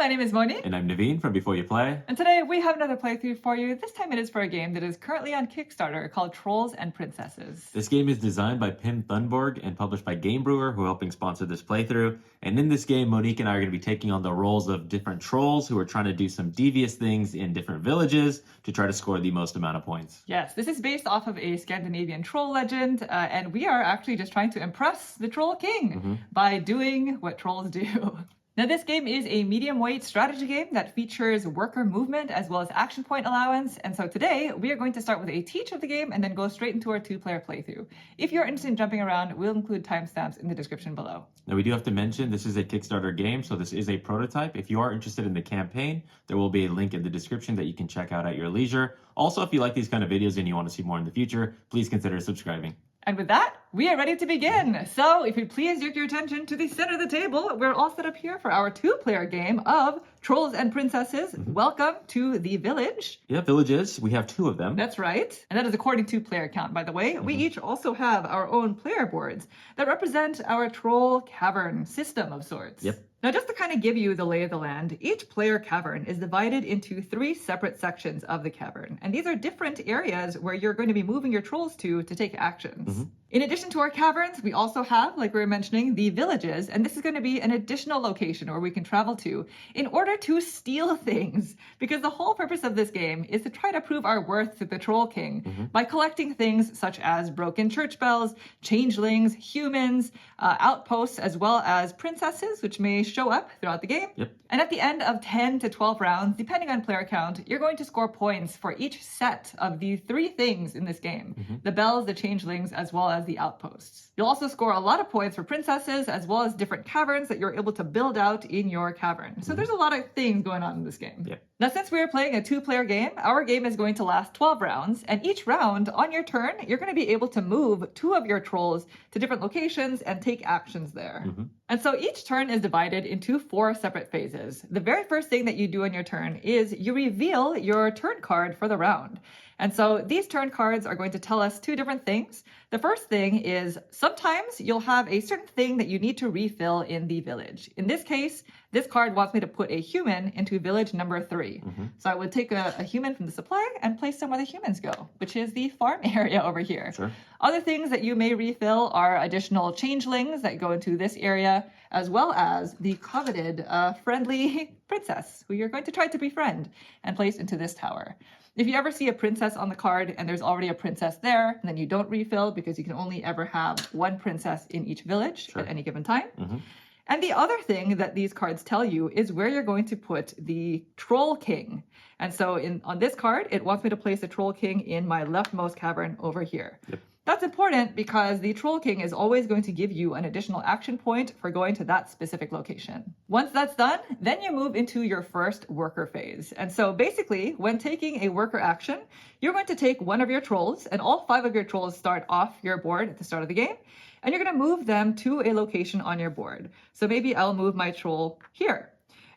my name is Moni. And I'm Naveen from Before You Play. And today we have another playthrough for you. This time it is for a game that is currently on Kickstarter called Trolls and Princesses. This game is designed by Pim Thunborg and published by Game Brewer, who are helping sponsor this playthrough. And in this game, Monique and I are going to be taking on the roles of different trolls who are trying to do some devious things in different villages to try to score the most amount of points. Yes, this is based off of a Scandinavian troll legend, and we are actually just trying to impress the Troll King by doing what trolls do. Now, this game is a medium-weight strategy game that features worker movement as well as action point allowance. And so today, we are going to start with a teach of the game and then go straight into our two-player playthrough. If you're interested in jumping around, we'll include timestamps in the description below. Now, we do have to mention this is a Kickstarter game, so this is a prototype. If you are interested in the campaign, there will be a link in the description that you can check out at your leisure. Also, if you like these kind of videos and you want to see more in the future, please consider subscribing. And with that, we are ready to begin. So if you please direct your attention to the center of the table, we're all set up here for our two-player game of Trolls and Princesses. Welcome to the village. Yeah, villages. We have 2 of them. That's right. And that is according to player count, by the way. We each also have our own player boards that represent our troll cavern system of sorts. Yep. Now, just to kind of give you the lay of the land, each player cavern is divided into 3 separate sections of the cavern. And these are different areas where you're going to be moving your trolls to take actions. In addition to our caverns, we also have, like we were mentioning, the villages. And this is going to be an additional location where we can travel to in order to steal things. Because the whole purpose of this game is to try to prove our worth to the Troll King by collecting things such as broken church bells, changelings, humans, outposts, as well as princesses, which may show up throughout the game. Yep. And at the end of 10 to 12 rounds, depending on player count, you're going to score points for each set of the 3 things in this game. The bells, the changelings, as well as the outposts. You'll also score a lot of points for princesses, as well as different caverns that you're able to build out in your cavern. So there's a lot of things going on in this game. Yep. Now, since we're playing a 2-player game, our game is going to last 12 rounds, and each round, on your turn, you're going to be able to move 2 of your trolls to different locations and take actions there. And so each turn is divided into 4 separate phases. The very first thing that you do on your turn is you reveal your turn card for the round. And so these turn cards are going to tell us 2 different things. The first thing is sometimes you'll have a certain thing that you need to refill in the village. In this case, this card wants me to put a human into village number 3. So I would take a human from the supply and place them where the humans go, which is the farm area over here. Sure. Other things that you may refill are additional changelings that go into this area, as well as the coveted friendly princess, who you're going to try to befriend and place into this tower. If you ever see a princess on the card and there's already a princess there, and then you don't refill because you can only ever have 1 princess in each village at any given time. And the other thing that these cards tell you is where you're going to put the Troll King. And so on this card, it wants me to place the Troll King in my leftmost cavern over here. Yep. That's important because the Troll King is always going to give you an additional action point for going to that specific location. Once that's done, then you move into your first worker phase. And so basically, when taking a worker action, you're going to take one of your trolls, and all 5 of your trolls start off your board at the start of the game, and you're going to move them to a location on your board. So maybe I'll move my troll here.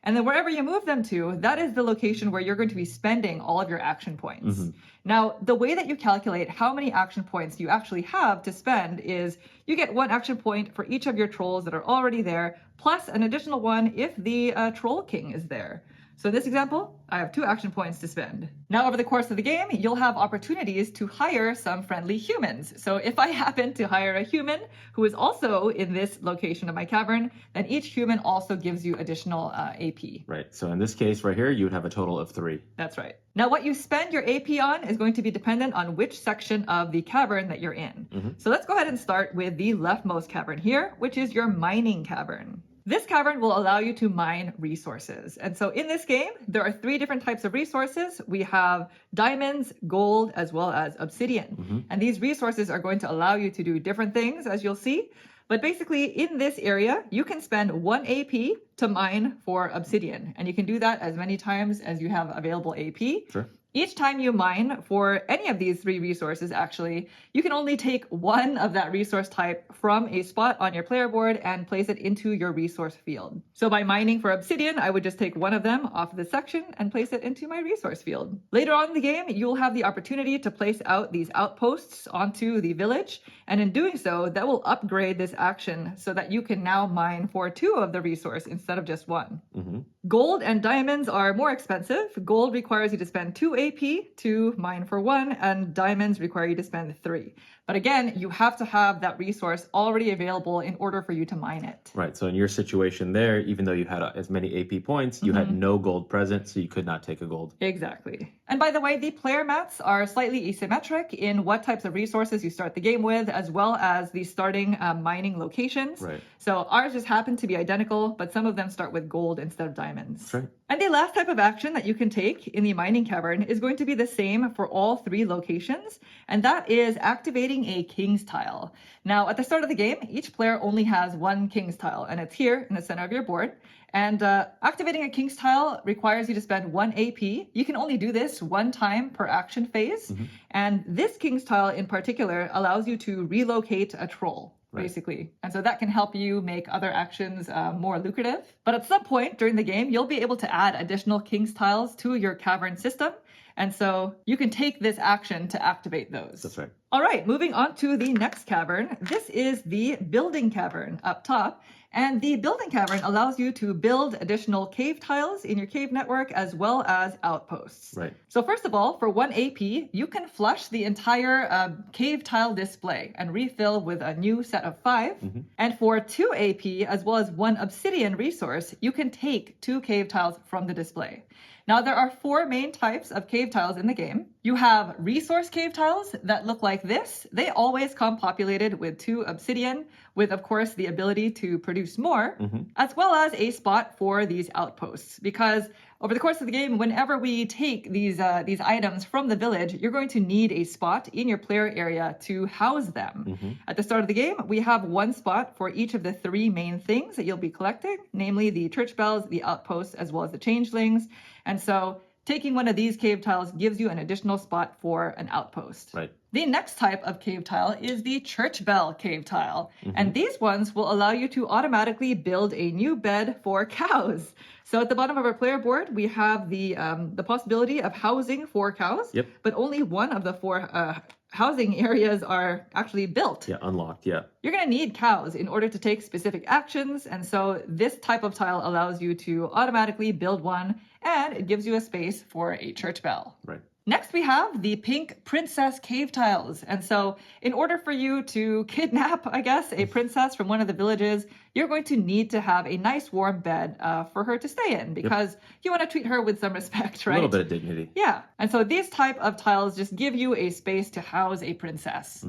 And then wherever you move them to, that is the location where you're going to be spending all of your action points. Now, the way that you calculate how many action points you actually have to spend is you get 1 action point for each of your trolls that are already there, plus an additional 1 if the Troll King is there. So in this example, I have 2 action points to spend. Now, over the course of the game, you'll have opportunities to hire some friendly humans. So if I happen to hire a human who is also in this location of my cavern, then each human also gives you additional AP. Right. So in this case right here, you would have a total of 3. That's right. Now, what you spend your AP on is going to be dependent on which section of the cavern that you're in. So let's go ahead and start with the leftmost cavern here, which is your mining cavern. This cavern will allow you to mine resources. And so in this game, there are 3 different types of resources. We have diamonds, gold, as well as obsidian. And these resources are going to allow you to do different things, as you'll see. But basically, in this area, you can spend 1 AP to mine for obsidian. And you can do that as many times as you have available AP. Sure. Each time you mine for any of these 3 resources, actually, you can only take one of that resource type from a spot on your player board and place it into your resource field. So by mining for obsidian, I would just take one of them off of this section and place it into my resource field. Later on in the game, you'll have the opportunity to place out these outposts onto the village. And in doing so, that will upgrade this action so that you can now mine for 2 of the resource instead of just 1. Gold and diamonds are more expensive. Gold requires you to spend 2 AP to mine for 1, and diamonds require you to spend 3. But again, you have to have that resource already available in order for you to mine it. Right. So in your situation there, even though you had as many AP points, you had no gold present, so you could not take a gold. Exactly. And by the way, the player mats are slightly asymmetric in what types of resources you start the game with, as well as the starting mining locations. Right. So ours just happen to be identical, but some of them start with gold instead of diamonds. That's right. And the last type of action that you can take in the mining cavern is going to be the same for all 3 locations, and that is activating a king's tile. Now, at the start of the game, each player only has 1 king's tile, and it's here in the center of your board. And activating a king's tile requires you to spend 1 AP. You can only do this 1 time per action phase. And this king's tile in particular allows you to relocate a troll. Basically. And so that can help you make other actions more lucrative. But at some point during the game, you'll be able to add additional king's tiles to your cavern system. And so you can take this action to activate those. That's right. All right, moving on to the next cavern. This is the building cavern up top. And the building cavern allows you to build additional cave tiles in your cave network as well as outposts. Right. So first of all, for 1 AP, you can flush the entire cave tile display and refill with a new set of 5. And for 2 AP, as well as 1 obsidian resource, you can take 2 cave tiles from the display. Now, there are 4 main types of cave tiles in the game. You have resource cave tiles that look like this. They always come populated with 2 obsidian, with, of course, the ability to produce more, as well as a spot for these outposts. Because over the course of the game, whenever we take these items from the village, you're going to need a spot in your player area to house them. At the start of the game, we have 1 spot for each of the 3 main things that you'll be collecting, namely the church bells, the outposts, as well as the changelings. And so taking one of these cave tiles gives you an additional spot for an outpost. Right. The next type of cave tile is the church bell cave tile. And these ones will allow you to automatically build a new bed for cows. So at the bottom of our player board, we have the possibility of housing 4 cows, but only 1 of the 4 housing areas are actually built. Yeah, unlocked, yeah. You're going to need cows in order to take specific actions, and so this type of tile allows you to automatically build one, and it gives you a space for a church bell. Right. Next, we have the pink princess cave tiles. And so in order for you to kidnap, I guess, a princess from one of the villages, you're going to need to have a nice warm bed for her to stay in because you want to treat her with some respect, right? A little bit of dignity. Yeah. And so these type of tiles just give you a space to house a princess.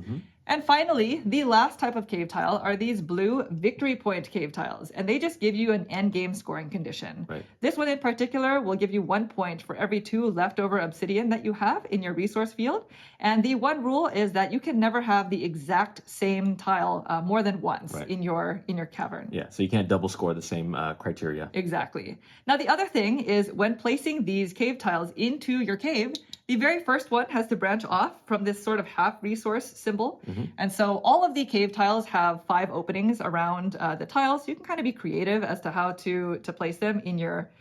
And finally, the last type of cave tile are these blue victory point cave tiles, and they just give you an end game scoring condition. Right. This one in particular will give you 1 point for every 2 leftover obsidian that you have in your resource field. And the one rule is that you can never have the exact same tile more than once in your cavern. Yeah, so you can't double score the same criteria. Exactly. Now, the other thing is when placing these cave tiles into your cave, the very first one has to branch off from this sort of half resource symbol. And so all of the cave tiles have 5 openings around the tiles. So you can kind of be creative as to how to place them in your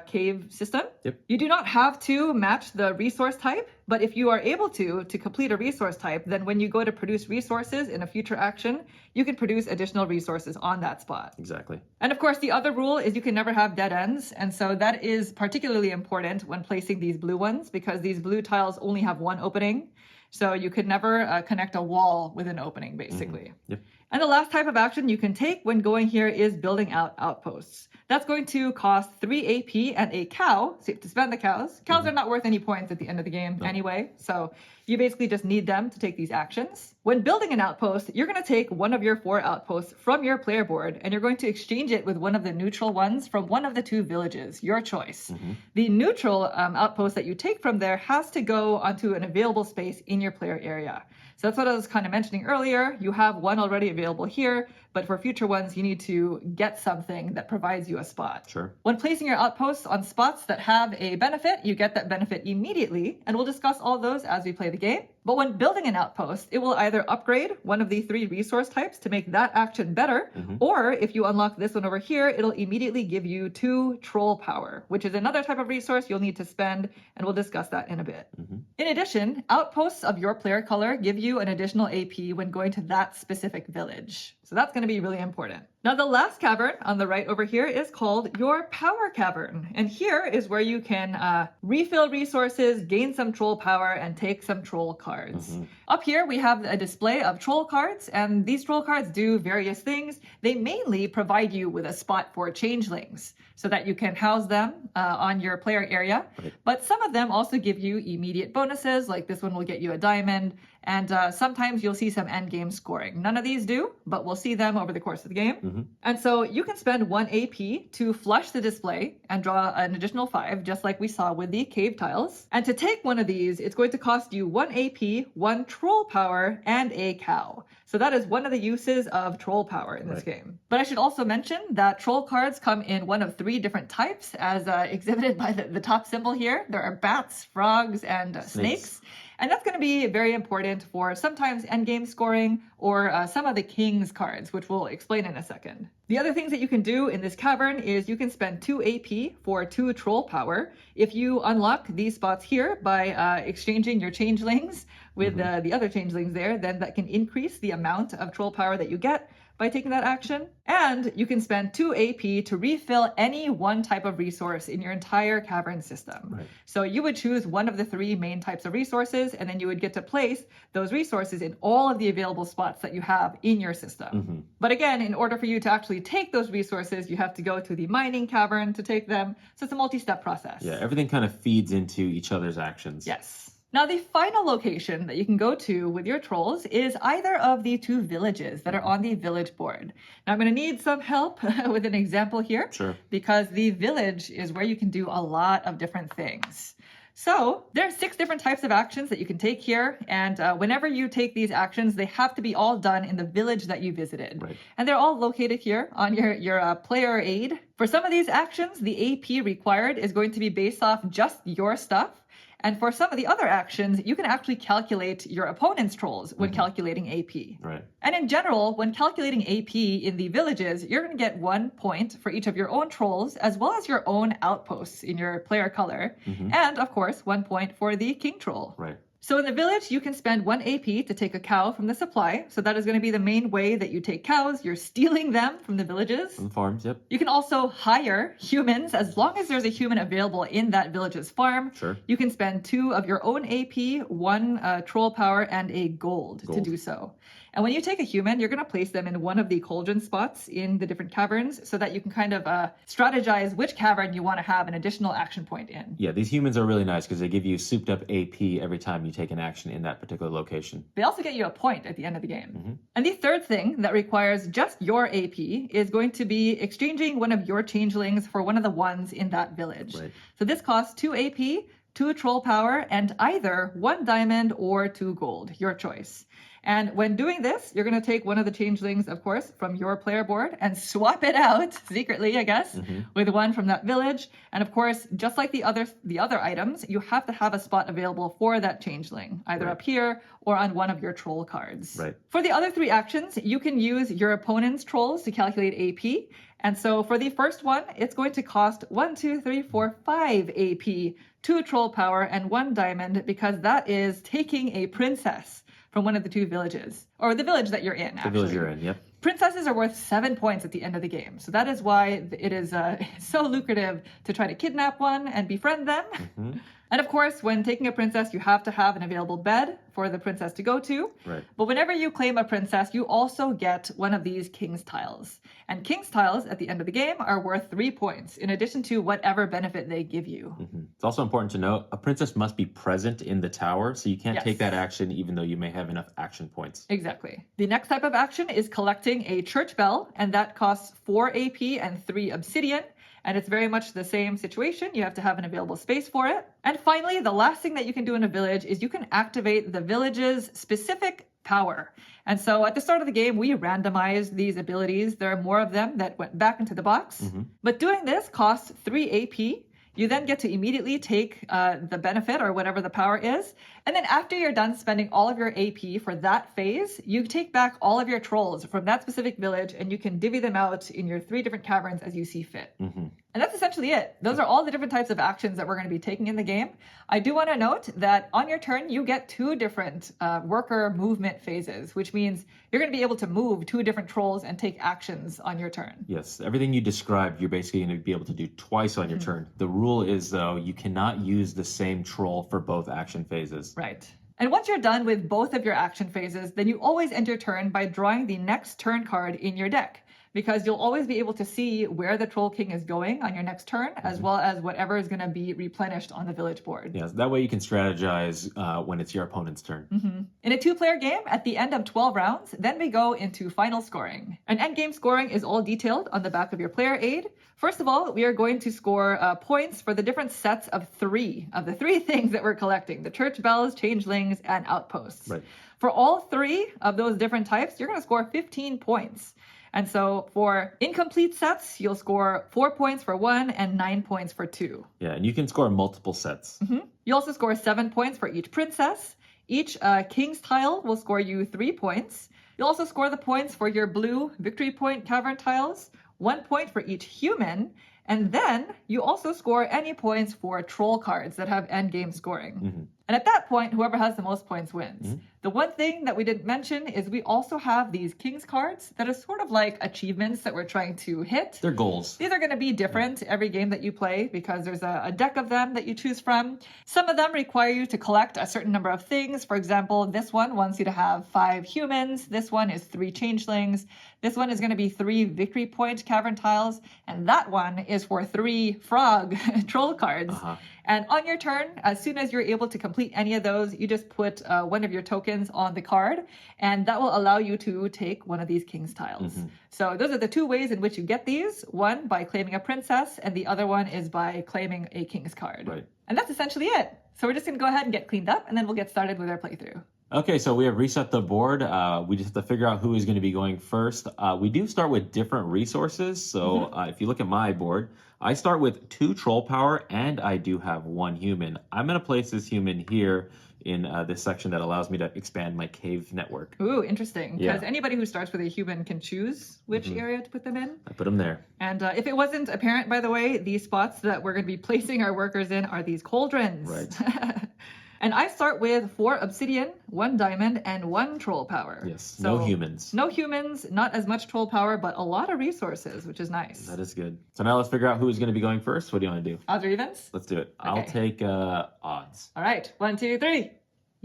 cave system. You do not have to match the resource type, but if you are able to complete a resource type, then when you go to produce resources in a future action, you can produce additional resources on that spot. Exactly. And of course, the other rule is you can never have dead ends. And so that is particularly important when placing these blue ones because these blue tiles only have 1 opening. So you could never connect a wall with an opening, basically. And the last type of action you can take when going here is building out outposts. That's going to cost 3 AP and a cow, so you have to spend the cows. Cows are not worth any points at the end of the game anyway, so you basically just need them to take these actions. When building an outpost, you're going to take one of your 4 outposts from your player board, and you're going to exchange it with one of the neutral ones from one of the 2 villages, your choice. The neutral outpost that you take from there has to go onto an available space in your player area. So that's what I was kind of mentioning earlier. You have one already available available here, but for future ones, you need to get something that provides you a spot. Sure. When placing your outposts on spots that have a benefit, you get that benefit immediately, and we'll discuss all those as we play the game. But when building an outpost, it will either upgrade one of the 3 resource types to make that action better, or if you unlock this one over here, it'll immediately give you 2 troll power, which is another type of resource you'll need to spend, and we'll discuss that in a bit. In addition, outposts of your player color give you an additional AP when going to that specific village. So that's going to be really important. Now, the last cavern on the right over here is called your power cavern. And here is where you can refill resources, gain some troll power, and take some troll cards. Up here, we have a display of troll cards, and these troll cards do various things. They mainly provide you with a spot for changelings so that you can house them on your player area. But some of them also give you immediate bonuses, like this one will get you a diamond, and sometimes you'll see some end game scoring. None of these do, but we'll see them over the course of the game. And so you can spend 1 AP to flush the display and draw an additional 5, just like we saw with the cave tiles. And to take one of these, it's going to cost you 1 AP, 1 troll power, and a cow. So that is one of the uses of troll power in this game. But I should also mention that troll cards come in one of 3 different types, as exhibited by the top symbol here. There are bats, frogs, and snakes. And that's going to be very important for sometimes endgame scoring or some of the king's cards, which we'll explain in a second. The other things that you can do in this cavern is you can spend 2 AP for 2 troll power. If you unlock these spots here by exchanging your changelings with the other changelings there, then that can increase the amount of troll power that you get by taking that action. And you can spend 2 AP to refill any one type of resource in your entire cavern system. So you would choose one of the 3 main types of resources, and then you would get to place those resources in all of the available spots that you have in your system. But again, in order for you to actually take those resources, you have to go to the mining cavern to take them. So it's a multi-step process. Yeah, everything kind of feeds into each other's actions. Yes. Now, the final location that you can go to with your trolls is either of the 2 villages that are on the village board. Now, I'm going to need some help with an example here, because the village is where you can do a lot of different things. So there are 6 different types of actions that you can take here, and whenever you take these actions, they have to be all done in the village that you visited. And they're all located here on your player aid. For some of these actions, the AP required is going to be based off just your stuff. And for some of the other actions, you can actually calculate your opponent's trolls when calculating AP. And in general, when calculating AP in the villages, you're going to get 1 point for each of your own trolls, as well as your own outposts in your player color. And of course, 1 point for the king troll. So in the village, you can spend 1 AP to take a cow from the supply. So that is going to be the main way that you take cows. You're stealing them from the villages. From farms, You can also hire humans. As long as there's a human available in that village's farm, you can spend 2 of your own AP, 1 troll power, and a gold to do so. And when you take a human, you're going to place them in one of the cauldron spots in the different caverns so that you can kind of strategize which cavern you want to have an additional action point in. Yeah, these humans are really nice because they give you souped up AP every time you take an action in that particular location. They also get you a point at the end of the game. And the third thing that requires just your AP is going to be exchanging one of your changelings for one of the ones in that village. So this costs 2 AP, 2 troll power, and either 1 diamond or 2 gold, your choice. And when doing this, you're going to take one of the changelings, of course, from your player board and swap it out secretly, I guess, with one from that village. And of course, just like the other items, you have to have a spot available for that changeling, either up here or on one of your troll cards. For the other 3 actions, you can use your opponent's trolls to calculate AP. And so for the first one, it's going to cost 1, 2, 3, 4, 5 AP, 2 troll power, and 1 diamond, because that is taking a princess from one of the 2 villages, or the village that you're in, actually. The village you're in, yep. Princesses are worth 7 points at the end of the game. So that is why it is so lucrative to try to kidnap one and befriend them. And of course, when taking a princess, you have to have an available bed for the princess to go to. But whenever you claim a princess, you also get one of these king's tiles. And king's tiles at the end of the game are worth 3 points, in addition to whatever benefit they give you. It's also important to note, a princess must be present in the tower, so you can't take that action even though you may have enough action points. Exactly. The next type of action is collecting a church bell, and that costs 4 AP and 3 obsidian. And it's very much the same situation. You have to have an available space for it. And finally, the last thing that you can do in a village is you can activate the village's specific power. And so at the start of the game, we randomized these abilities. There are more of them that went back into the box. But doing this costs 3 AP. You then get to immediately take the benefit or whatever the power is. And then after you're done spending all of your AP for that phase, you take back all of your trolls from that specific village and you can divvy them out in your 3 different caverns as you see fit. And that's essentially it. Those are all the different types of actions that we're going to be taking in the game. I do want to note that on your turn, you get 2 different worker movement phases, which means you're going to be able to move 2 different trolls and take actions on your turn. Yes, everything you described, you're basically going to be able to do twice on your turn. The rule is, though, you cannot use the same troll for both action phases. Right. And once you're done with both of your action phases, then you always end your turn by drawing the next turn card in your deck, because you'll always be able to see where the Troll King is going on your next turn, as well as whatever is going to be replenished on the village board. Yes, that way you can strategize when it's your opponent's turn. In a 2-player game, at the end of 12 rounds, then we go into final scoring. And endgame scoring is all detailed on the back of your player aid. First of all, we are going to score points for the different sets of 3 of the 3 things that we're collecting: the church bells, changelings, and outposts. Right. For all 3 of those different types, you're going to score 15 points. And so for incomplete sets, you'll score 4 points for 1 and 9 points for 2. Yeah, and you can score multiple sets. You also score 7 points for each princess. Each king's tile will score you 3 points. You'll also score the points for your blue victory point cavern tiles, 1 point for each human. And then you also score any points for troll cards that have endgame scoring. And at that point, whoever has the most points wins. The one thing that we didn't mention is we also have these King's cards that are sort of like achievements that we're trying to hit. They're goals. These are going to be different every game that you play because there's a deck of them that you choose from. Some of them require you to collect a certain number of things. For example, this one wants you to have 5 humans. This one is 3 changelings. This one is going to be 3 victory point cavern tiles. And that one is for 3 frog troll cards. And on your turn, as soon as you're able to complete any of those, you just put one of your tokens on the card, and that will allow you to take one of these King's tiles. So those are the 2 ways in which you get these. One by claiming a princess, and the other one is by claiming a King's card. Right. And that's essentially it. So we're just going to go ahead and get cleaned up, and then we'll get started with our playthrough. Okay, so we have reset the board. We just have to figure out who is going to be going first. We do start with different resources. So if you look at my board, I start with 2 troll power and I do have 1 human. I'm going to place this human here in this section that allows me to expand my cave network. Ooh, interesting. Because Yeah. anybody who starts with a human can choose which area to put them in. I put them there. And if it wasn't apparent, by the way, these spots that we're going to be placing our workers in are these cauldrons. Right. And I start with 4 obsidian, 1 diamond, and 1 troll power. Yes, So, no humans. No humans, not as much troll power, but a lot of resources, which is nice. That is good. So now let's figure out who's going to be going first. What do you want to do? Odds or evens? Let's do it. I'll Okay. take odds. All right, 1, 2, 3.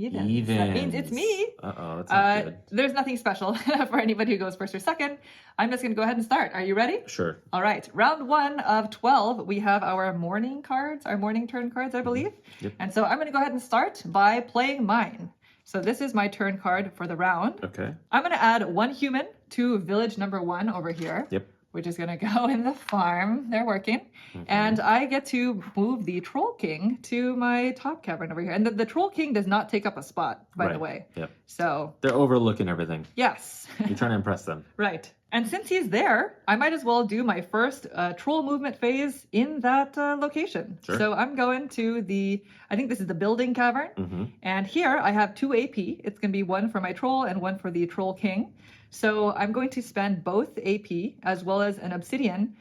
Evens. That means it's me. Uh-oh, that's not good. There's nothing special for anybody who goes first or second. I'm just going to go ahead and start. Are you ready? Sure. All right. Round 1 of 12, we have our morning cards, our morning turn cards, I believe. Yep. And so I'm going to go ahead and start by playing mine. So this is my turn card for the round. Okay. I'm going to add 1 human to village number 1 over here. Yep. Which is going to go in the farm. They're working. And I get to move the Troll King to my top cavern over here. And the Troll King does not take up a spot, by the Right. way. Yep. So, They're overlooking everything. yes. You're trying to impress them. Right. And since he's there, I might as well do my first troll movement phase in that location. Sure. So I'm going to I think this is the building cavern. And here I have 2 AP. It's going to be 1 for my troll and 1 for the Troll King. So I'm going to spend both AP as well as an obsidian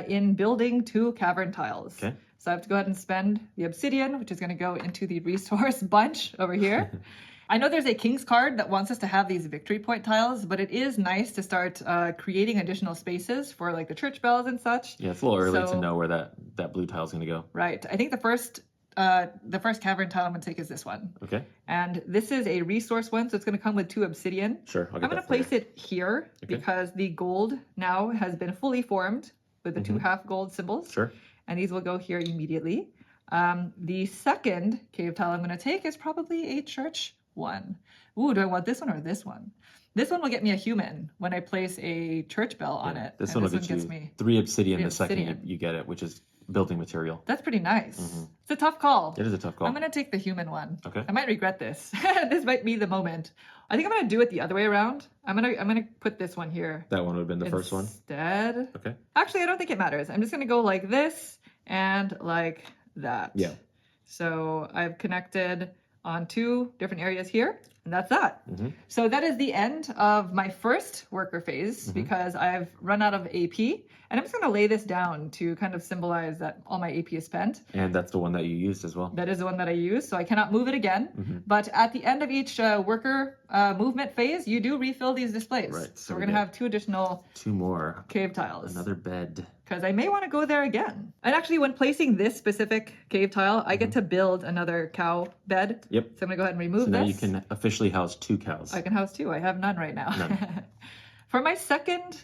in building 2 cavern tiles. Okay. So I have to go ahead and spend the obsidian, which is going to go into the resource bunch over here. I know there's a King's card that wants us to have these victory point tiles, but it is nice to start creating additional spaces for like the church bells and such. Yeah, it's a little early So- to know where that blue tile is going to go. Right. I think the first cavern tile I'm going to take is this one. Okay. And this is a resource one, so it's going to come with 2 obsidian. Sure. I'm going to place it here Okay. because the gold now has been fully formed with the 2 half gold symbols. Sure. And these will go here immediately. The second cave tile I'm going to take is probably a church one. Ooh, do I want this one or this one? This one will get me a human when I place a church bell on it. This and one will gets get you me 3 obsidian 3 the second obsidian. you get it, which is building material. That's pretty nice. Mm-hmm. It's a tough call. It is a tough call. I'm going to take the human one. Okay. I might regret this. This might be the moment. I think I'm going to do it the other way around. I'm going to put this one here. That one would have been the first one? Instead. Okay. Actually, I don't think it matters. I'm just going to go like this and like that. Yeah. So I've connected on 2 different areas here, and that's that. Mm-hmm. So that is the end of my first worker phase because I've run out of AP, and I'm just going to lay this down to kind of symbolize that all my AP is spent. And that's the one that you used as well. That is the one that I use, so I cannot move it again. But at the end of each worker movement phase, you do refill these displays. Right. So we're going to have 2 additional 2 more. cave tiles. Another bed. Because I may want to go there again. And actually, when placing this specific cave tile, I get to build another cow bed. Yep. So I'm going to go ahead and remove So this. now you can officially house 2 cows. I can house 2. I have none right now. None. For my second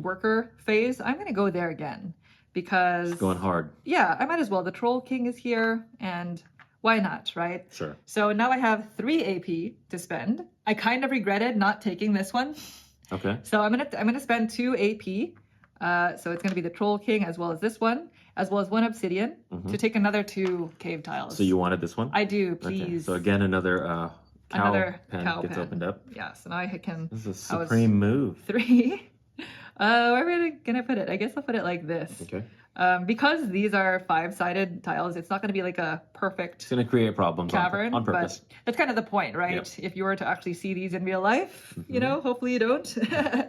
worker phase, I'm going to go there again because It's going hard. yeah, I might as well. The Troll King is here, and why not, right? Sure. So now I have 3 AP to spend. I kind of regretted not taking this one, Okay. so I'm gonna spend 2 AP. So it's gonna be the Troll King as well as this one, as well as 1 obsidian to take another 2 cave tiles. So you wanted this one? I do, Okay. please. So again, another Another pen cow gets pen. opened up. Yeah, so now I can. This is a house supreme move. 3. Where are we gonna put it? I guess I'll put it like this. Okay. Because these are 5-sided tiles, it's not gonna be like a perfect It's going to create problems cavern, on purpose. but that's kind of the point, right? Yep. If you were to actually see these in real life, you know, hopefully you don't.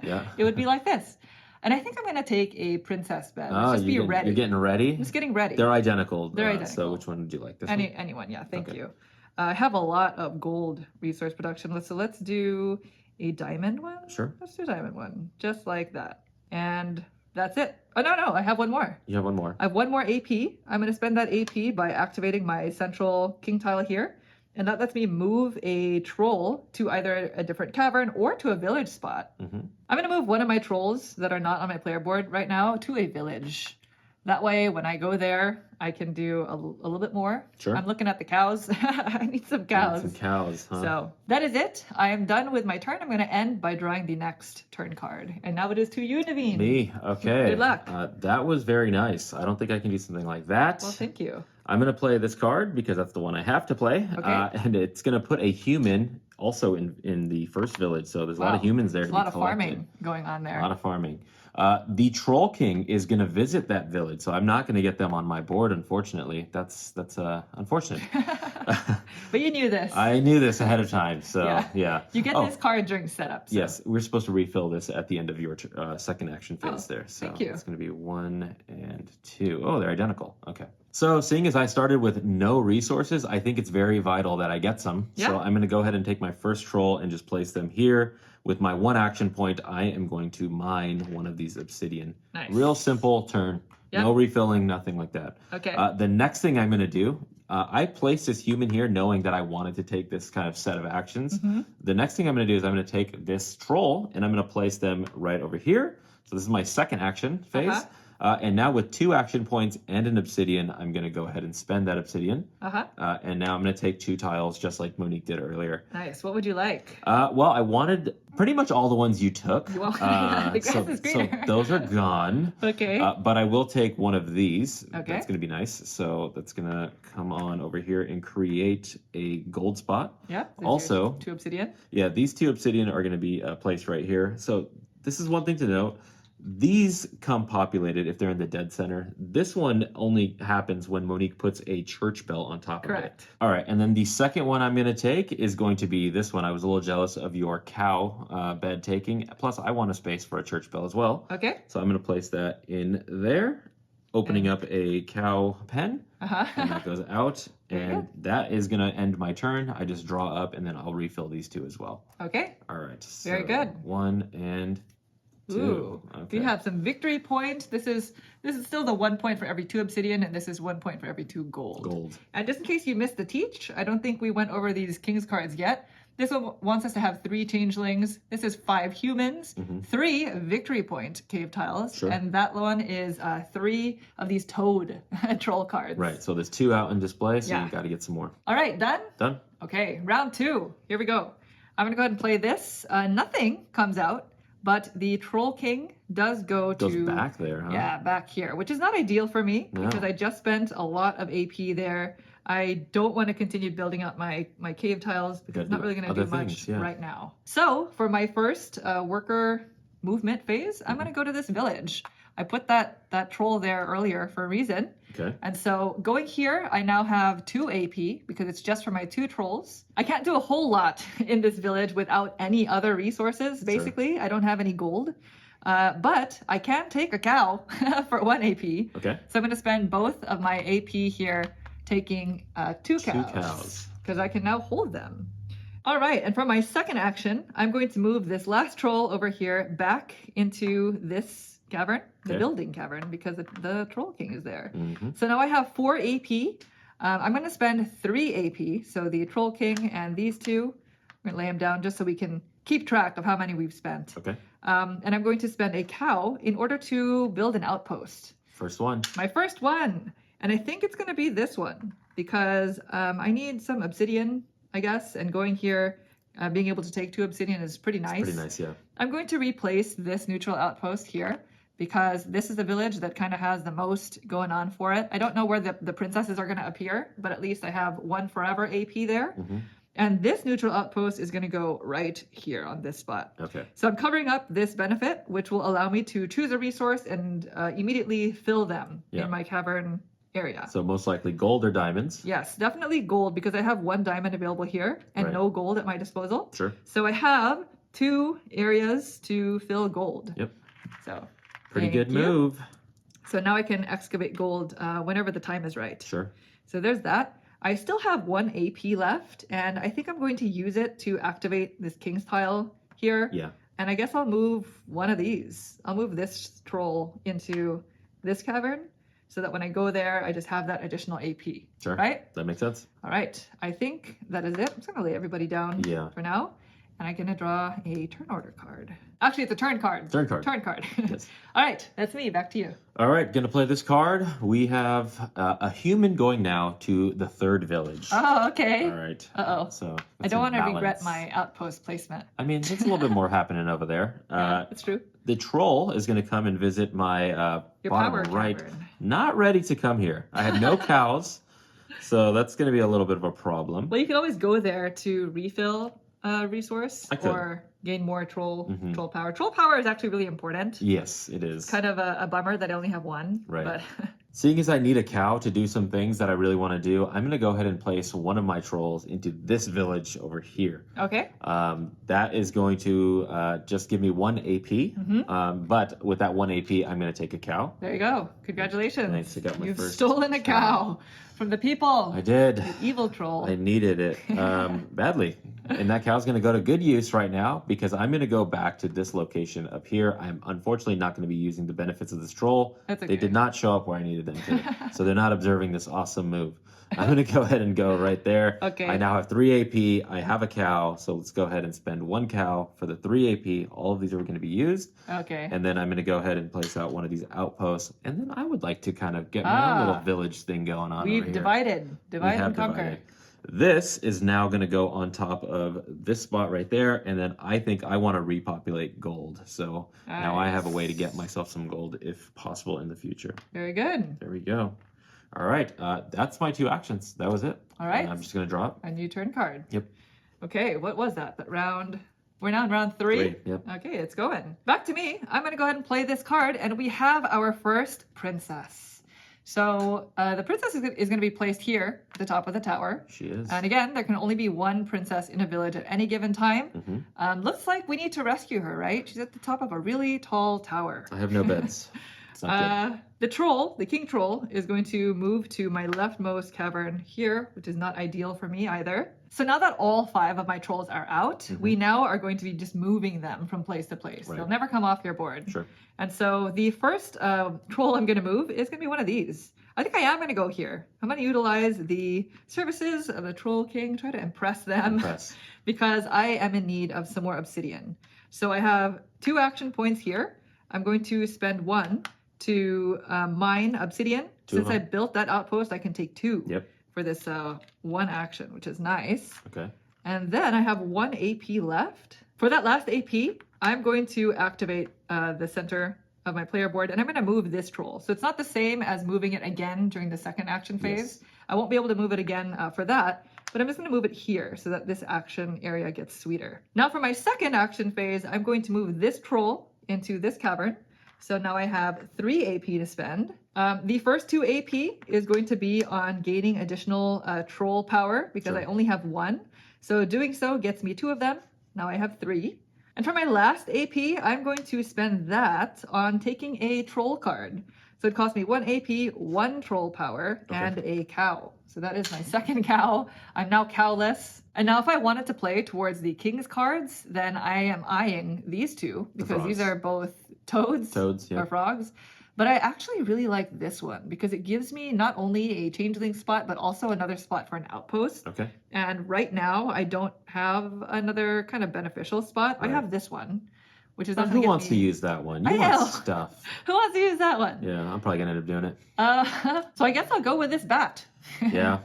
Yeah. It would be like this. And I think I'm gonna take a princess bed. Let's just be ready. You're getting ready? Just getting ready. They're identical. They're So identical. which one would you like? This one? Anyone, yeah, thank Okay. you. I have a lot of gold resource production. So let's do a diamond one. Sure. Let's do a diamond one, just like that. And that's it. Oh, no, I have one more. You have one more. I have 1 more AP. I'm going to spend that AP by activating my central king tile here. And that lets me move a troll to either a different cavern or to a village spot. I'm going to move one of my trolls that are not on my player board right now to a village. That way, when I go there, I can do a little bit more. Sure. I'm looking at the cows. I need some cows. Some cows, huh? So that is it. I am done with my turn. I'm going to end by drawing the next turn card. And now it is to you, Naveen. Me? Okay. Good luck. That was very nice. I don't think I can do something like that. Well, thank you. I'm going to play this card because that's the one I have to play. Okay. And it's going to put a human also in the first village. So there's a lot of humans there. There's to a lot be of collected. farming going on there. A lot of farming. The Troll King is going to visit that village, so I'm not going to get them on my board, unfortunately. That's unfortunate. But you knew this. I knew this ahead of time, so yeah. You get Oh, this card during setup. So. Yes, we're supposed to refill this at the end of your second action phase there. So thank you. it's going to be 1 and 2. Oh, they're identical. Okay. So seeing as I started with no resources, I think it's very vital that I get some. Yeah. So I'm going to go ahead and take my first troll and just place them here. With my 1 action point, I am going to mine one of these obsidian. Nice. Real simple turn. Yep. No refilling, nothing like that. Okay. The next thing I'm going to do, I placed this human here knowing that I wanted to take this kind of set of actions. The next thing I'm going to do is I'm going to take this troll and I'm going to place them right over here. So this is my second action phase. And now with 2 action points and an obsidian, I'm going to go ahead and spend that obsidian. And now I'm going to take 2 tiles just like Monique did earlier. Nice. What would you like? Well, I wanted pretty much all the ones you took. Well, the grass is so greener. those are gone. Okay. But I will take one of these. Okay. That's going to be nice. So that's going to come on over here and create a gold spot. Yeah. Also, 2 obsidian. yeah, these 2 obsidian are going to be placed right here. So this is one thing to note. These come populated if they're in the dead center. This one only happens when Monique puts a church bell on top of it. Correct. All right, and then the second one I'm going to take is going to be this one. I was a little jealous of your cow bed taking. Plus, I want a space for a church bell as well. Okay. So I'm going to place that in there, opening up a cow pen. And that goes out, and that is going to end my turn. I just draw up, and then I'll refill these 2 as well. Okay. All right. So Very good. 1 and 2. Ooh, Okay. we have some victory point. This is still the 1 point for every 2 obsidian, and this is 1 point for every 2 gold. Gold. And just in case you missed the teach, I don't think we went over these king's cards yet. This one wants us to have 3 changelings. This is 5 humans, 3 victory point cave tiles, Sure. and that one is 3 of these toad troll cards. Right, so there's 2 out in display, so Yeah. you got to get some more. All right, done? Done? Okay, round 2. Here we go. I'm going to go ahead and play this. Nothing comes out, but the Troll King does go Goes to back there, huh? yeah, back here, which is not ideal for me No. because I just spent a lot of AP there. I don't want to continue building up my cave tiles because it's not really going to do much right now. So for my first worker movement phase, I'm going to go to this village. I put that troll there earlier for a reason. Okay. And so going here, I now have 2 AP because it's just for my 2 trolls. I can't do a whole lot in this village without any other resources, basically. Sure. I don't have any gold. But I can take a cow for 1 AP. Okay. So I'm going to spend both of my AP here taking 2 cows. 2 cows. Because I can now hold them. All right, and for my second action, I'm going to move this last troll over here back into this cavern, the building cavern, because the Troll King is there. So now I have 4 AP. I'm going to spend 3 AP. So the Troll King and these 2, I'm going to lay them down just so we can keep track of how many we've spent. Okay. And I'm going to spend a cow in order to build an outpost. First one. My first one. And I think it's going to be this one because I need some obsidian, I guess, and going here, being able to take 2 obsidian is pretty nice. It's pretty nice, yeah. I'm going to replace this neutral outpost here because this is the village that kind of has the most going on for it. I don't know where the princesses are going to appear, but at least I have 1 forever AP there. And this neutral outpost is going to go right here on this spot. Okay. So I'm covering up this benefit, which will allow me to choose a resource and immediately fill them in my cavern area. So most likely gold or diamonds? Yes, definitely gold because I have 1 diamond available here and no gold at my disposal. Sure. So I have 2 areas to fill gold. Yep. So pretty good move. So now I can excavate gold whenever the time is right. Sure. So there's that. I still have 1 AP left, and I think I'm going to use it to activate this king's tile here. Yeah. And I guess I'll move one of these. I'll move this troll into this cavern so that when I go there, I just have that additional AP. Sure. Right? That makes sense. All right. I think that is it. I'm just going to lay everybody down for now. And I'm going to draw a turn order card. Actually, it's a turn card. Turn card. Turn card. Yes. All right. That's me. Back to you. All right. Going to play this card. We have a human going now to the 3rd village. Oh, okay. All right. Uh-oh. So I don't want to regret my outpost placement. I mean, there's a little bit more happening over there. That's true. The troll is going to come and visit my Your bottom power right. cavern. Not ready to come here. I had no cows, so that's going to be a little bit of a problem. Well, you can always go there to refill resource I could. or gain more troll power. Troll power is actually really important. Yes, it is. It's kind of a bummer that I only have 1. Right. But seeing as I need a cow to do some things that I really want to do, I'm going to go ahead and place one of my trolls into this village over here. Okay. That is going to just give me 1 AP. But with that 1 AP, I'm going to take a cow. There you go. Congratulations. Thanks. I got my You've first stolen a cow from the people. I did. You evil troll. I needed it badly. And that cow's going to go to good use right now because I'm going to go back to this location up here. I'm unfortunately not going to be using the benefits of this troll. That's okay. They did not show up where I needed them to. So they're not observing this awesome move. I'm going to go ahead and go right there. Okay. I now have 3 AP. I have a cow. So let's go ahead and spend 1 cow for the 3 AP. All of these are going to be used. Okay. And then I'm going to go ahead and place out one of these outposts. And then I would like to kind of get my own little village thing going on. We've over here. divided. Divide and conquer. Divided. This is now going to go on top of this spot right there. And then I think I want to repopulate gold. So now I have a way to get myself some gold if possible in the future. Very good. There we go. All right. That's my 2 actions. That was it. All right. And I'm just going to draw it. A new turn card. Yep. Okay, what was that? That round? We're now in round 3? Yep. Okay, it's going. Back to me. I'm going to go ahead and play this card, and we have our first princess. So the princess is going to be placed here at the top of the tower. She is. And again, there can only be 1 princess in a village at any given time. Looks like we need to rescue her, right? She's at the top of a really tall tower. I have no beds. It's not good. The troll, the king troll, is going to move to my leftmost cavern here, which is not ideal for me either. So now that all 5 of my trolls are out, we now are going to be just moving them from place to place. Right. They'll never come off your board. Sure. And so the first troll I'm going to move is going to be one of these. I think I am going to go here. I'm going to utilize the services of the Troll King, try to impress them, because I am in need of some more obsidian. So I have 2 action points here. I'm going to spend 1 to mine obsidian. Since I built that outpost, I can take 2 for this 1 action, which is nice. Okay. And then I have 1 AP left. For that last AP, I'm going to activate the center of my player board, and I'm going to move this troll. So it's not the same as moving it again during the second action phase. Yes. I won't be able to move it again for that, but I'm just going to move it here so that this action area gets sweeter. Now for my second action phase, I'm going to move this troll into this cavern. So now I have 3 AP to spend. The first 2 AP is going to be on gaining additional troll power because Sure. I only have 1. So doing so gets me 2 of them. Now I have 3. And for my last AP, I'm going to spend that on taking a troll card. So it costs me 1 AP, 1 troll power, and a cow. So that is my second cow. I'm now cowless. And now if I wanted to play towards the king's cards, then I am eyeing these two because these are both toads yeah. or frogs. But I actually really like this one because it gives me not only a changeling spot, but also another spot for an outpost. Okay. And right now, I don't have another kind of beneficial spot. Right. I have this one, which is But not who gonna wants get to me... use that one? You I want know. stuff. Who wants to use that one? Yeah, I'm probably going to end up doing it. So I guess I'll go with this bat. Yeah.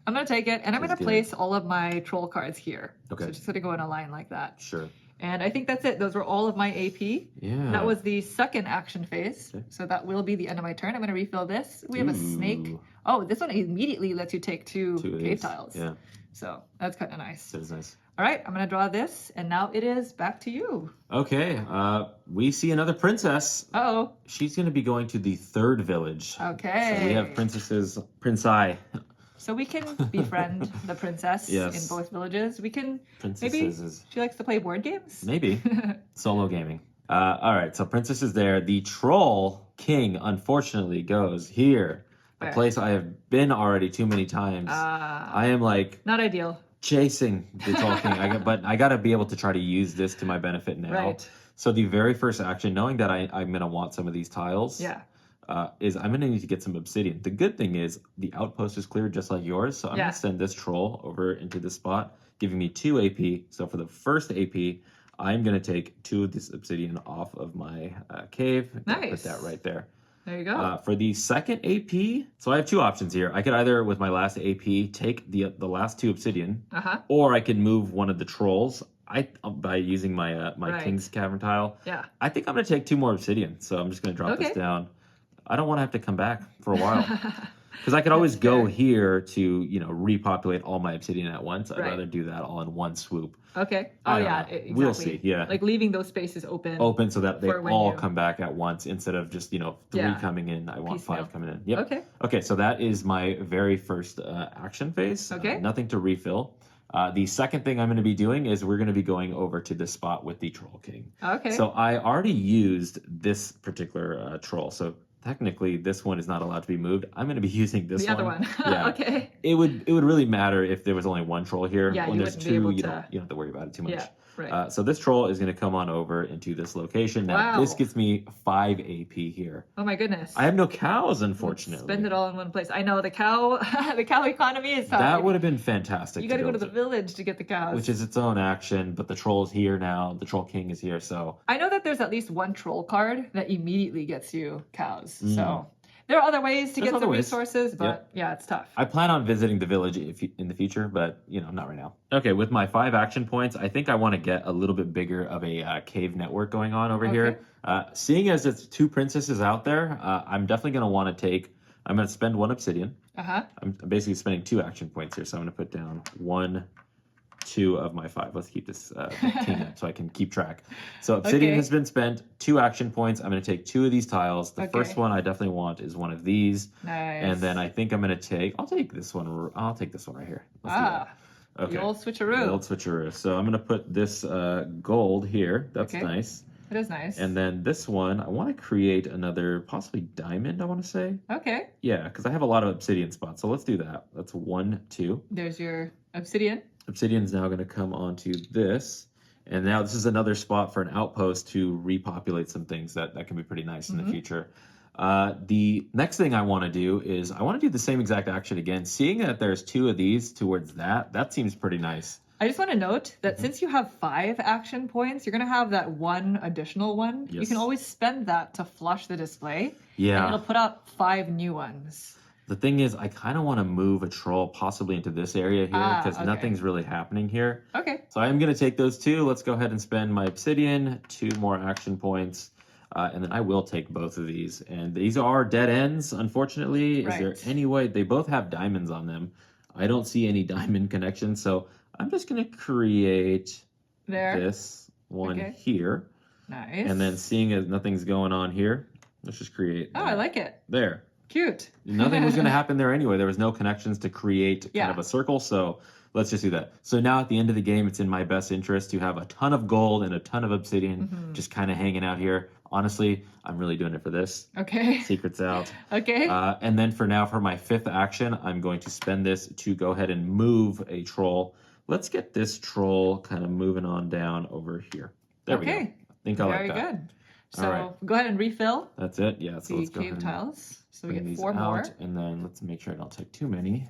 I'm going to take it, and I'm going to good. place all of my troll cards here. Okay. So just going to go in a line like that. Sure. And I think that's it. Those were all of my AP. Yeah. That was the second action phase. Okay. So that will be the end of my turn. I'm going to refill this. We have a snake. Ooh. Oh, this one immediately lets you take 2 Two of cave these. tiles. Yeah, So that's kind of nice. that is nice. All right, I'm going to draw this. And now it is back to you. Okay, we see another princess. Uh-oh. She's going to be going to the 3rd village. Okay. So we have Prince I. So we can befriend the princess Yes. in both villages. We can Princesses. she likes to play board games. Maybe. Solo gaming. All right, so Princess is there. The Troll King, unfortunately, goes here. A Where? place I have been already too many times. I am like Not ideal. chasing the Troll King. But I got to be able to try to use this to my benefit now. Right. So the very first action, knowing that I'm going to want some of these tiles, Yeah. is I'm going to need to get some obsidian. The good thing is the outpost is cleared just like yours. So I'm going Yeah. to send this troll over into this spot, giving me 2 AP. So for the first AP, I'm going to take 2 of this obsidian off of my cave. Nice. Put that right there. There you go. For the second AP, so I have 2 options here. I could either, with my last AP, take the last 2 obsidian, or I could move one of the trolls. By using my Right. King's Cavern tile. Yeah. I think I'm going to take 2 more obsidian. So I'm just going to drop this down. I don't want to have to come back for a while. Because I could always go here to, repopulate all my obsidian at once. I'd Right. rather do that all in one swoop. Okay. I Oh, don't yeah. know. Exactly. We'll see, yeah. Like leaving those spaces open. Open so that they For when all you- come back at once instead of just, 3 Yeah. coming in. I want Piecemeal. 5 coming in. Yep. Okay. Okay, so that is my very first action phase. Okay. Nothing to refill. The second thing I'm going to be doing is we're going to be going over to this spot with the Troll King. Okay. So I already used this particular troll. So technically this one is not allowed to be moved. I'm going to be using this the one. other one. Yeah. Okay. It would really matter if there was only 1 troll here. Yeah, when you there's wouldn't be 2, able you to- don't have to worry about it too much. Yeah. Right. So this troll is going to come on over into this location. Now Wow. this gets me 5 AP here. Oh my goodness. I have no cows, unfortunately. Spend it all in one place. I know the cow. The cow economy is tough. That would have been fantastic. You got to go to the through, village to get the cows. which is its own action. But the troll's here now. The Troll King is here. So I know that there's at least 1 troll card that immediately gets you cows. Mm. So there are other ways to There's get other some ways. resources, but Yep. yeah, it's tough. I plan on visiting the village in the future, but not right now. Okay, with my 5 action points, I think I want to get a little bit bigger of a cave network going on over here. Seeing as it's 2 princesses out there, I'm definitely going to want to take. I'm going to spend 1 obsidian. I'm basically spending 2 action points here, so I'm going to put down 1, 2 of my 5. Let's keep this king up so I can keep track. So obsidian Okay. has been spent, 2 action points. I'm going to take 2 of these tiles. The Okay. first one I definitely want is one of these. Nice. And then I think I'm going to take, I'll take this one. I'll take this one right here. Let's do that. Okay. The old switcheroo. The old switcheroo. So I'm going to put this gold here. That's Okay. nice. It is nice. And then this one, I want to create another, possibly diamond, I want to say. Okay. Yeah, because I have a lot of obsidian spots. So let's do that. That's 1, 2. There's your obsidian. Obsidian's now going to come onto this. And now this is another spot for an outpost to repopulate some things that can be pretty nice in the future. The next thing I want to do is I want to do the same exact action again. Seeing that there's 2 of these towards that seems pretty nice. I just want to note that since you have 5 action points, you're going to have that 1 additional one. You Yes. can always spend that to flush the display. Yeah. And it'll put out 5 new ones. The thing is, I kind of want to move a troll possibly into this area here because okay. nothing's really happening here. Okay. So I'm going to take those two. Let's go ahead and spend my obsidian, 2 more action points. And then I will take both of these. And these are dead ends, unfortunately. Is there Right. any way? They both have diamonds on them. I don't see any diamond connections. So I'm just going to create this one here. Nice. And then seeing as nothing's going on here, let's just create I like it. there. Cute. Nothing was going to happen there anyway. There was no connections to create kind of a circle. So let's just do that. So now at the end of the game, it's in my best interest to have a ton of gold and a ton of obsidian just kind of hanging out here. Honestly, I'm really doing it for this. Okay. Secret's out. Okay. And then for now, for my 5th action, I'm going to spend this to go ahead and move a troll. Let's get this troll kind of moving on down over here. There we go. I think I like that. Very good. So go ahead and refill. That's it. Yeah. So let's go cave ahead tiles. So we bring get these 4 more. out, and then let's make sure I don't take too many.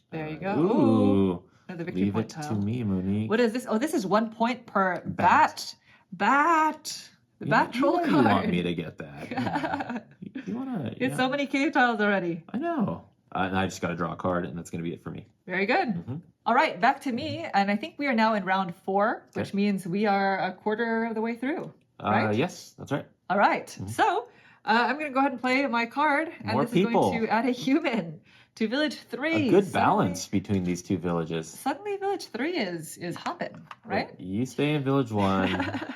There you go. Ooh. Another victory Leave point it tile. to me, Monique. What is this? Oh, this is 1 point per bat. The bat troll card. You want me to get that? you want to? It's so many cave tiles already. I know. And I just got to draw a card, and that's going to be it for me. Very good. All right, back to me. And I think we are now in round 4, which means we are a quarter of the way through. Right? Yes, that's right. All right. So I'm going to go ahead and play my card. And More this people. is going to add a human to village 3. A good balance between these 2 villages. Suddenly village 3 is hopping, right? But you stay in village 1.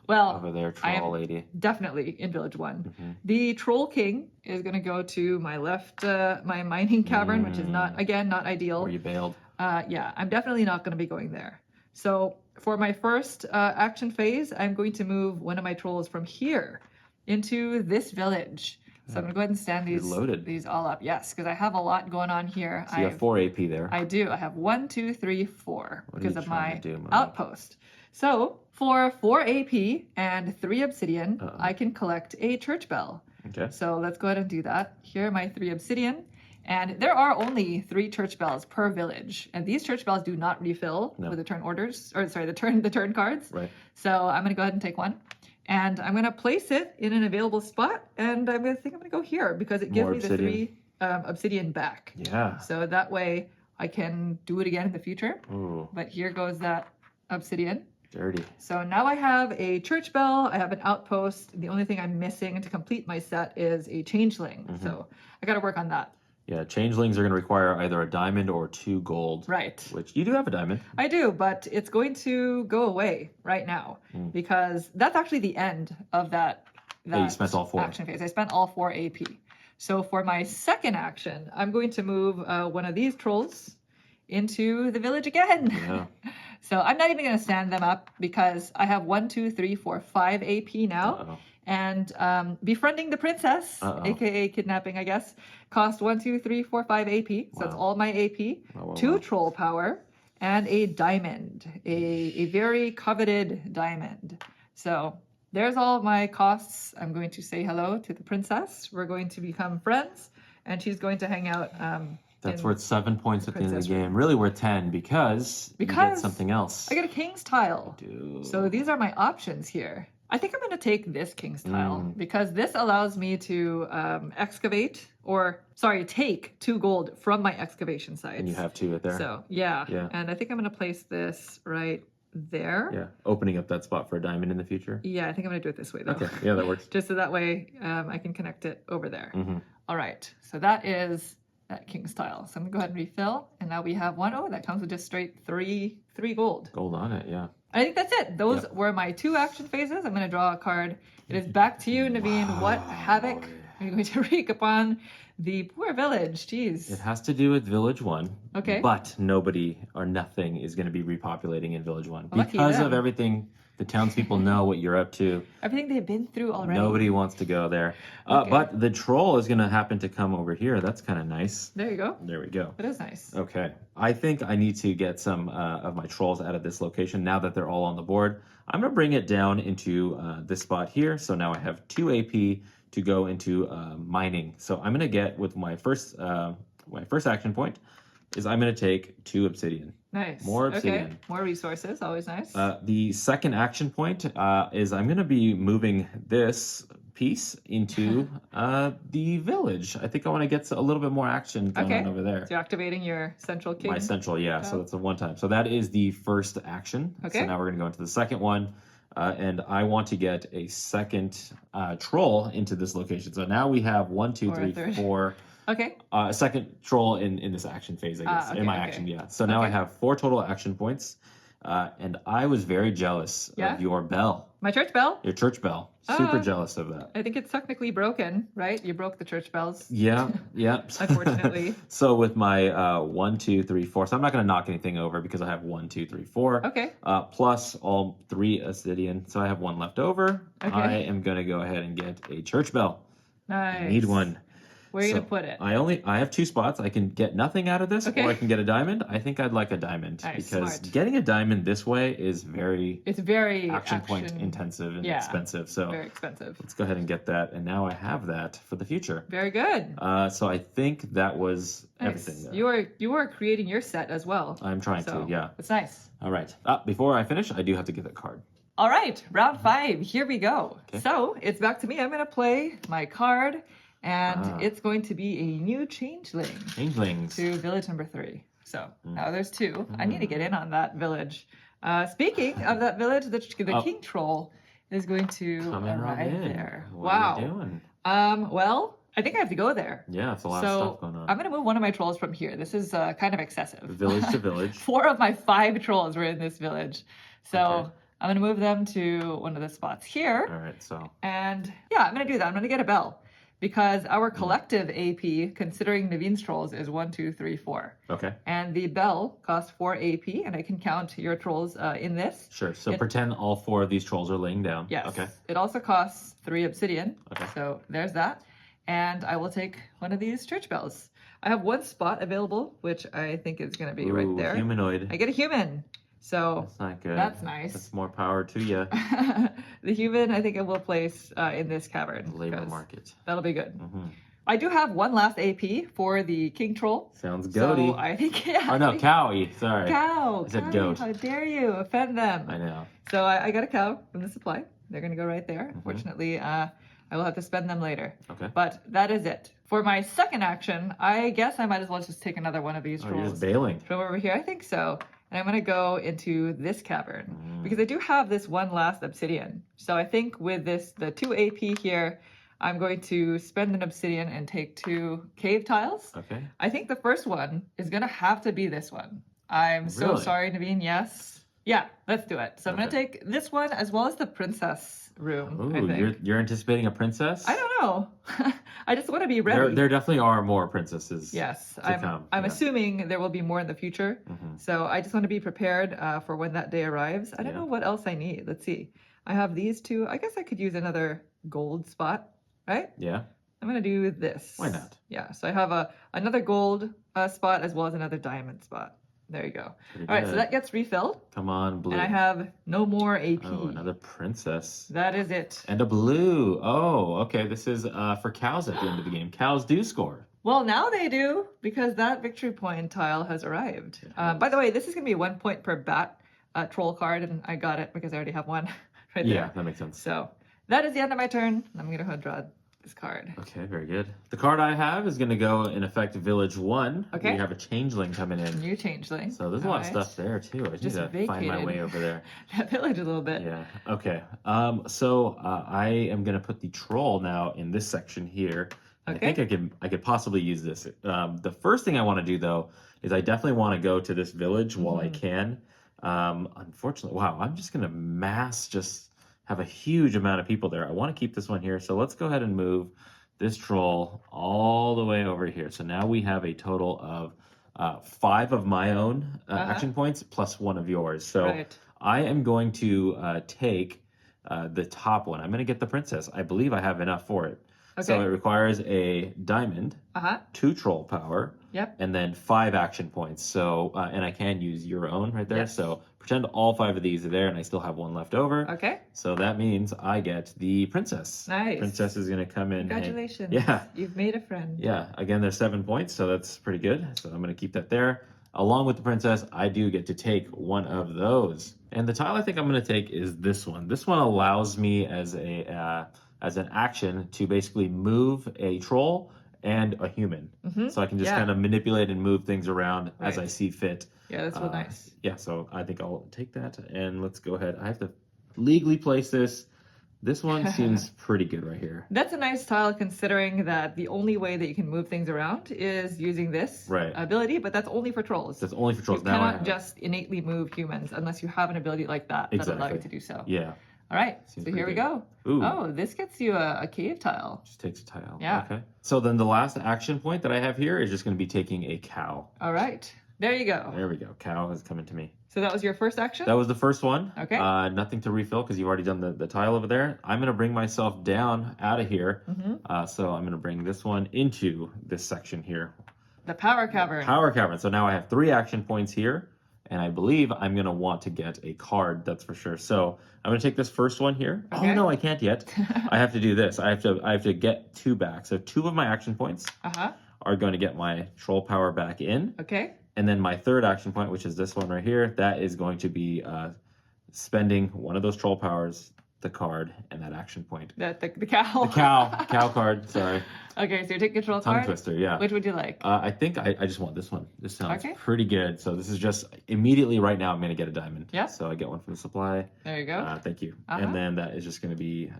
Well, over there, troll lady. Definitely in village 1. The troll king is going to go to my left, my mining cavern, which is not ideal. Where you bailed. Yeah, I'm definitely not going to be going there. So for my first action phase, I'm going to move one of my trolls from here into this village. So I'm going to go ahead and stand these all up. Yes, because I have a lot going on here. So you have 4 AP there. I do. I have 1, 2, 3, 4 because of my Monique? outpost. So for 4 AP and 3 obsidian, I can collect a church bell. Okay. So let's go ahead and do that. Here are my 3 obsidian. And there are only 3 church bells per village. And these church bells do not refill with the turn orders, or sorry, the turn cards. Right. So I'm going to go ahead and take one. And I'm going to place it in an available spot. And I'm going to go here because it gives me the 3 obsidian back. Yeah. So that way I can do it again in the future. Ooh. But here goes that obsidian. Dirty. So now I have a church bell, I have an outpost. The only thing I'm missing to complete my set is a changeling. So I got to work on that. Yeah, changelings are going to require either a diamond or 2 gold. Right. Which you do have a diamond. I do, but it's going to go away right now because that's actually the end of that you spent all 4. action phase. I spent all 4 AP. So for my second action, I'm going to move one of these trolls into the village again. Yeah. So I'm not even going to stand them up because I have 1, 2, 3, 4, 5 AP now. And befriending the princess, aka kidnapping, I guess, cost 1, 2, 3, 4, 5 AP. So that's all my AP. 2 troll power and a diamond, a very coveted diamond. So there's all of my costs. I'm going to say hello to the princess. We're going to become friends, and she's going to hang out. That's worth 7 points at the end of the game. Really worth 10 because you get something else. I get a king's tile. You do. So these are my options here. I think I'm going to take this king's tile because this allows me to take 2 gold from my excavation sites. And you have 2 right there. So yeah. And I think I'm going to place this right there. Yeah, opening up that spot for a diamond in the future. Yeah, I think I'm going to do it this way though. Okay, yeah, that works. Just so that way I can connect it over there. All right, so that is that king's tile. So I'm going to go ahead and refill. And now we have 1. Oh, that comes with just straight 3 gold. Gold on it, yeah. I think that's it. Those were my 2 action phases. I'm going to draw a card. It is back to you, Naveen. Wow. What havoc are you going to wreak upon the poor village? Jeez. It has to do with Village 1. Okay. But nobody or nothing is going to be repopulating in Village 1. Lucky because them. of everything, the townspeople know what you're up to. Everything they've been through already. Nobody wants to go there. But the troll is going to happen to come over here. That's kind of nice. There you go. There we go. That is nice. Okay. I think I need to get some of my trolls out of this location now that they're all on the board. I'm going to bring it down into this spot here. So now I have 2 AP to go into mining. So I'm going to get with my first action point is I'm going to take 2 obsidian. Nice. More obsidian. Okay. More resources. Always nice. The second action point is I'm going to be moving this piece into the village. I think I want to get a little bit more action going on over there. So you're activating your central king. My central, yeah. So that's a one time. So that is the first action. Okay. So now we're going to go into the second one. And I want to get a second troll into this location. So now we have 1, 2, 3, 4. Okay. A second troll in this action phase, I guess. In my action, yeah. So now I have 4 total action points. And I was very jealous of your bell. My church bell? Your church bell. Super jealous of that. I think it's technically broken, right? You broke the church bells. Yeah, yeah. Unfortunately. So with my 1, 2, 3, 4, so I'm not going to knock anything over because I have 1, 2, 3, 4. Okay. Plus all 3 obsidian. So I have 1 left over. Okay. I am going to go ahead and get a church bell. Nice. I need one. Where are you going to put it? I have 2 spots. I can get nothing out of this, or I can get a diamond. I think I'd like a diamond because getting a diamond this way is very action point intensive and expensive. So very expensive. Let's go ahead and get that. And now I have that for the future. Very good. So I think that was everything there. You are creating your set as well. I'm trying to, yeah. It's nice. All right. Before I finish, I do have to get that card. All right, round 5. Here we go. Okay. So it's back to me. I'm going to play my card. And it's going to be a new changeling. Changelings. To village number 3. So now there's 2. I need to get in on that village. Speaking of that village, the king troll is going to arrive there. What are you doing? Well, I think I have to go there. Yeah, it's a lot of stuff going on. I'm going to move one of my trolls from here. This is kind of excessive. Village to village. 4 of my 5 trolls were in this village. So I'm going to move them to one of the spots here. All right, so. And yeah, I'm going to do that. I'm going to get a bell. Because our collective AP, considering Naveen's trolls, is 1, 2, 3, 4. Okay. And the bell costs 4 AP, and I can count your trolls in this. Sure. So pretend all 4 of these trolls are laying down. Yes. Okay. It also costs 3 obsidian. Okay. So there's that. And I will take one of these church bells. I have 1 spot available, which I think is going to be right there. Humanoid. I get a human. So that's not good. That's nice. That's more power to you. The human, I think I will place in this cavern. Labor market. That'll be good. I do have 1 last AP for the king troll. Sounds goaty. So I think, Oh no, cowy. Sorry. Cow. I said goat. How dare you offend them? I know. So I got a cow from the supply. They're going to go right there. Unfortunately, I will have to spend them later. Okay. But that is it. For my second action, I guess I might as well just take another one of these trolls. You're just bailing. From over here. I think so. And I'm going to go into this cavern because I do have this 1 last obsidian. So I think with this, the 2 AP here, I'm going to spend an obsidian and take 2 cave tiles. Okay. I think the first one is going to have to be this one. I'm so sorry, Naveen. Yes. Yeah, let's do it. So I'm going to take this one as well as the princess room. Ooh, I think. You're anticipating a princess? I don't know. I just want to be ready. There definitely are more princesses. Yes, I'm assuming there will be more in the future. So I just want to be prepared for when that day arrives. I don't know what else I need. Let's see. I have these 2. I guess I could use another gold spot, right? Yeah. I'm going to do this. Why not? Yeah. So I have another gold spot as well as another diamond spot. There you go. All right, so that gets refilled. Come on, blue. And I have no more AP. Oh, another princess. That is it. And a blue. Oh, okay. This is for cows at the end of the game. Cows do score. Well, now they do, because that victory point tile has arrived. By the way, this is going to be 1 point per bat troll card, and I got it because I already have one right there. Yeah, that makes sense. So that is the end of my turn. I'm going to go ahead and draw this card. Okay, very good. The card I have is going to go in effect Village 1. Okay. We have a changeling coming in. New changeling. So there's a lot of stuff there too. I just need to find my way over there. That village a little bit. Yeah. Okay. So I am going to put the troll now in this section here. Okay. I think I could possibly use this. The first thing I want to do though is I definitely want to go to this village while I can. Unfortunately, wow, I'm just going to just have a huge amount of people there. I want to keep this one here. So let's go ahead and move this troll all the way over here. So now we have a total of 5 of my own action points plus 1 of yours. So I am going to take the top one. I'm going to get the princess. I believe I have enough for it. Okay. So it requires a diamond, 2 troll power, and then 5 action points. So, and I can use your own right there. Yes. So pretend all 5 of these are there, and I still have 1 left over. Okay. So that means I get the princess. Nice. Princess is going to come in. Congratulations. Yeah. You've made a friend. Yeah. Again, there's 7 points, so that's pretty good. So I'm going to keep that there. Along with the princess, I do get to take 1 of those. And the tile I think I'm going to take is this one. This one allows me as a as an action to basically move a troll and a human. So I can just kind of manipulate and move things around as I see fit. Yeah, that's real nice. Yeah, so I think I'll take that, and let's go ahead. I have to legally place this. This one seems pretty good right here. That's a nice tile considering that the only way that you can move things around is using this ability, but that's only for trolls. That's only for trolls. You cannot just innately move humans unless you have an ability like that that allows you to do so. Yeah. All right, so here we go. Ooh. Oh, this gets you a cave tile. Just takes a tile. Yeah. Okay. So then the last action point that I have here is just going to be taking a cow. All right. There you go. There we go. Cow is coming to me. So that was your first action? That was the first one. Okay. Nothing to refill because you've already done the tile over there. I'm going to bring myself down out of here. So I'm going to bring this one into this section here. The power cavern. Power cavern. So now I have 3 action points here. And I believe I'm going to want to get a card, that's for sure. So I'm going to take this first one here. Okay. Oh, no, I can't yet. I have to do this. I have to get 2 back. So 2 of my action points are going to get my troll power back in. Okay. And then my 3rd action point, which is this one right here, that is going to be spending one of those troll powers, the card, and that action point. The cow. The cow card, sorry. Okay, so you're taking control card? Tongue twister, yeah. Which would you like? I think I just want this one. This sounds pretty good. So this is just immediately right now I'm going to get a diamond. Yeah. So I get one from the supply. There you go. Thank you. And then that is just going to be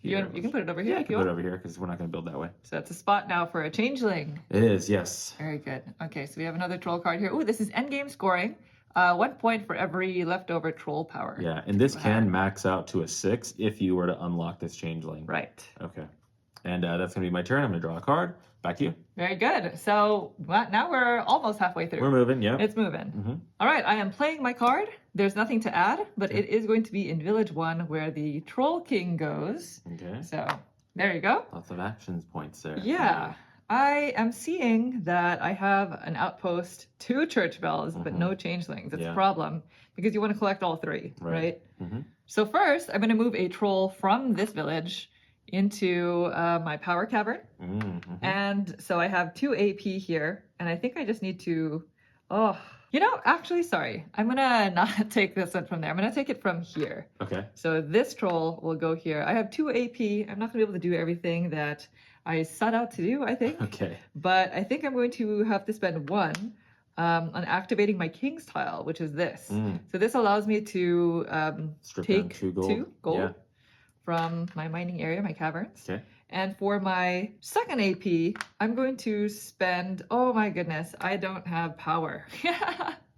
here. You can put it over here. Yeah, I can put it over here because we're not going to build that way. So that's a spot now for a changeling. It is, yes. Very good. Okay, so we have another troll card here. Ooh, this is endgame scoring. 1 point for every leftover troll power. Yeah, and this can max out to a 6 if you were to unlock this changeling. Right. Okay. And that's going to be my turn. I'm going to draw a card. Back to you. Very good. So now we're almost halfway through. We're moving, yeah. It's moving. All right, I am playing my card. There's nothing to add, but it is going to be in Village 1 where the Troll King goes. Okay. So there you go. Lots of actions points there. Yeah. I am seeing that I have an outpost, 2 church bells, but no changelings. That's a problem because you want to collect all 3, right? So first, I'm going to move a troll from this village into my power cavern. And so I have 2 AP here, and I think I just need to, actually, sorry. I'm going to not take this one from there. I'm going to take it from here. Okay. So this troll will go here. I have 2 AP. I'm not going to be able to do everything that I set out to do, I think. Okay. But I think I'm going to have to spend 1 on activating my king's tile, which is this. So this allows me to take 2 gold, 2 gold from my mining area, my caverns. Okay. And for my second AP, I'm going to spend, oh my goodness, I don't have power.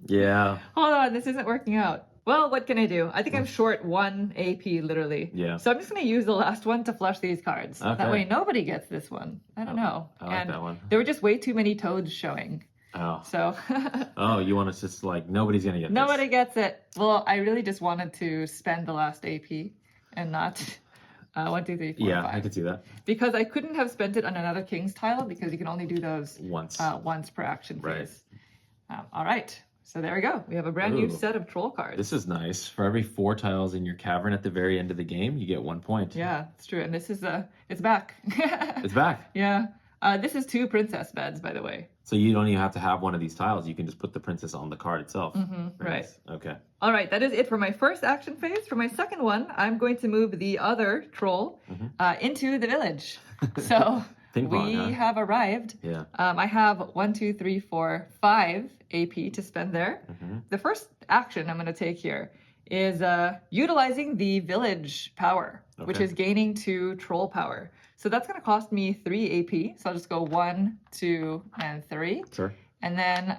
Yeah. Hold on, this isn't working out. Well, what can I do? I think I'm short 1 AP, literally. Yeah. So I'm just going to use the last one to flush these cards. Okay. That way nobody gets this one. I don't know. I like that one. There were just way too many toads showing. Oh. So. Oh, you want us just like, nobody's going to get Nobody this. gets it. Well, I really just wanted to spend the last AP and not 1, 2, 3, 4, 5. I could see that. Because I couldn't have spent it on another king's tile because you can only do those once per action phase. Right. All right. So there we go. We have a brand new set of troll cards. This is nice. For every 4 tiles in your cavern at the very end of the game, you get 1 point. Yeah, it's true. And this is it's back. It's back. Yeah. This is 2 princess beds, by the way. So you don't even have to have one of these tiles. You can just put the princess on the card itself. Right. Nice. Okay. All right. That is it for my first action phase. For my second one, I'm going to move the other troll into the village. So we have arrived. Yeah. I have 1, 2, 3, 4, 5 AP to spend there. The first action I'm going to take here is utilizing the village power, which is gaining 2 troll power. So that's going to cost me 3 AP. So I'll just go 1, 2, and 3. Sure. And then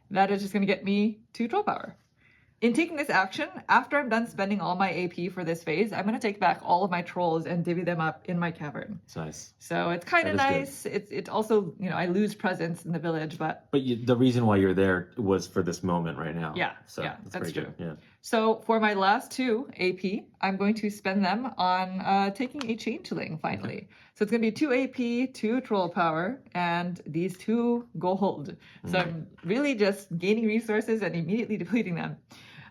that is just going to get me 2 troll power. In taking this action, after I'm done spending all my AP for this phase, I'm going to take back all of my trolls and divvy them up in my cavern. It's nice. So it's kind of nice. It's also, I lose presence in the village, but... But the reason why you're there was for this moment right now. Yeah, so that's true. Good. Yeah. So for my last 2 AP, I'm going to spend them on taking a changeling, finally. Okay. So it's going to be 2 AP, 2 troll power, and these 2 gold. So I'm really just gaining resources and immediately depleting them.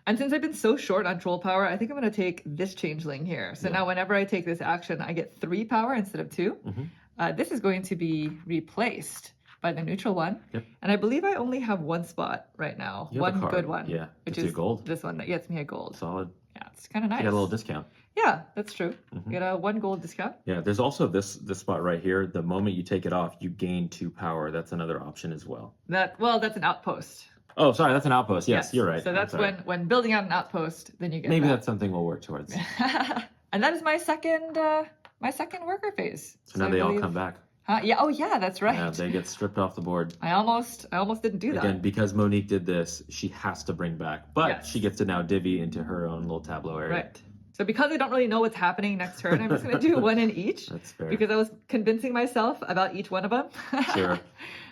And since I've been so short on troll power, I think I'm going to take this changeling here. So now whenever I take this action, I get 3 power instead of 2. This is going to be replaced by the neutral one. Yep. And I believe I only have 1 spot right now. One good one. Yeah. Which is is gold. This one that gets me a gold. Solid. Yeah. Yeah, it's kind of nice. You get a little discount. Yeah, that's true. You get a 1 gold discount. Yeah, there's also this spot right here. The moment you take it off, you gain 2 power. That's another option as well. That's an outpost. Oh, sorry, that's an outpost. Yes, you're right. So that's when building out an outpost, then you get Maybe that. that's something we'll work towards. And that is my second worker phase. So now they all come back. Yeah. Oh, yeah. That's right. Yeah, they get stripped off the board. I almost didn't do that. Again, because Monique did this, she has to bring back, but she gets to now divvy into her own little tableau area. Right. So because I don't really know what's happening next turn, I'm just going to do 1 in each. That's fair. Because I was convincing myself about each one of them. Sure.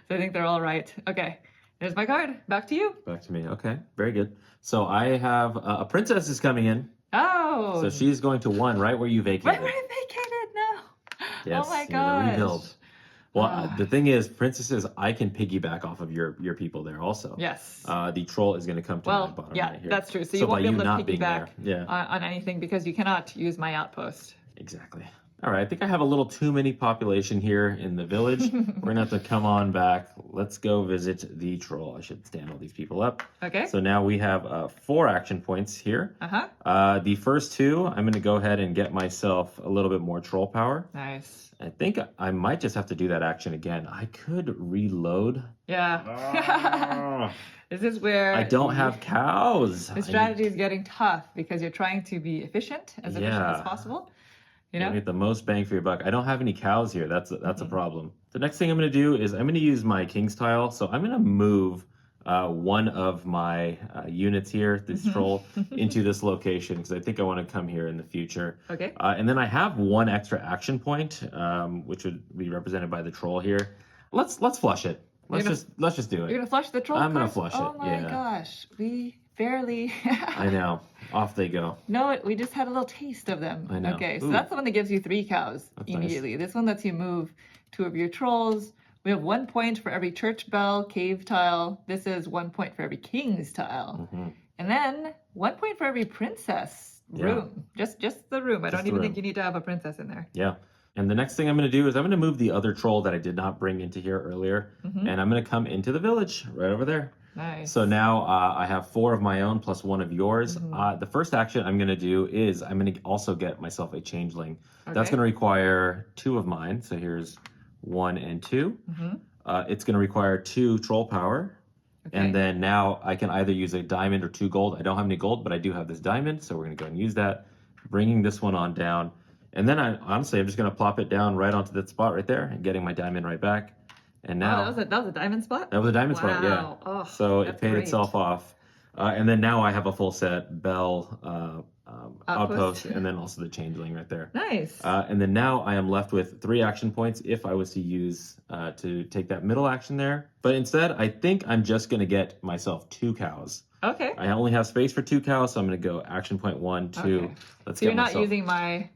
So I think they're all right. Okay. There's my card. Back to you. Back to me. Okay. Very good. So I have a princess is coming in. Oh. So she's going to 1 right where you vacated. Right where I vacated. No. Yes. Oh my you're the gosh. rebuild. Well, the thing is, princesses, I can piggyback off of your people there also. Yes. The troll is going to come to my bottom right here. That's true. So you won't by be able to not being piggyback there, on anything because you cannot use my outpost. Exactly. All right, I think I have a little too many population here in the village. We're going to have to come on back. Let's go visit the troll. I should stand all these people up. Okay. So now we have 4 action points here. The first 2, I'm going to go ahead and get myself a little bit more troll power. Nice. I think I might just have to do that action again. I could reload. Yeah. This is where I don't have cows. The strategy is getting tough because you're trying to be efficient as possible. You know, get the most bang for your buck. I don't have any cows here. That's a problem. The next thing I'm going to do is I'm going to use my king's tile. So I'm going to move one of my units here, this troll, into this location because I think I want to come here in the future. Okay. And then I have 1 extra action point, which would be represented by the troll here. Let's flush it. Let's just do it. You're gonna flush the troll? I'm gonna flush it. Oh my gosh, we barely. I know. Off they go. No, we just had a little taste of them. I know. Okay, so that's the one that gives you 3 cows immediately. Nice. This one lets you move 2 of your trolls. We have 1 point for every church bell, cave tile. This is 1 point for every king's tile, and then 1 point for every princess room. Just the room. I don't even think you need to have a princess in there. Yeah. And the next thing I'm going to do is I'm going to move the other troll that I did not bring into here earlier, and I'm going to come into the village right over there. Nice. So now I have 4 of my own plus 1 of yours. The first action I'm going to do is I'm going to also get myself a changeling. Okay. That's going to require 2 of mine. So here's 1 and 2. It's going to require 2 troll power. Okay. And then now I can either use a diamond or 2 gold. I don't have any gold, but I do have this diamond. So we're going to go and use that. Bringing this one on down. And then I'm just going to plop it down right onto that spot right there and getting my diamond right back. And now that was a diamond spot? That was a diamond spot, yeah. Oh, so it paid itself off. And then now I have a full set bell, outpost, and then also the changeling right there. Nice. And then now I am left with 3 action points if I was to use to take that middle action there. But instead, I think I'm just going to get myself 2 cows. Okay. I only have space for 2 cows, so I'm going to go action point 1, 2. Okay. So you're not using my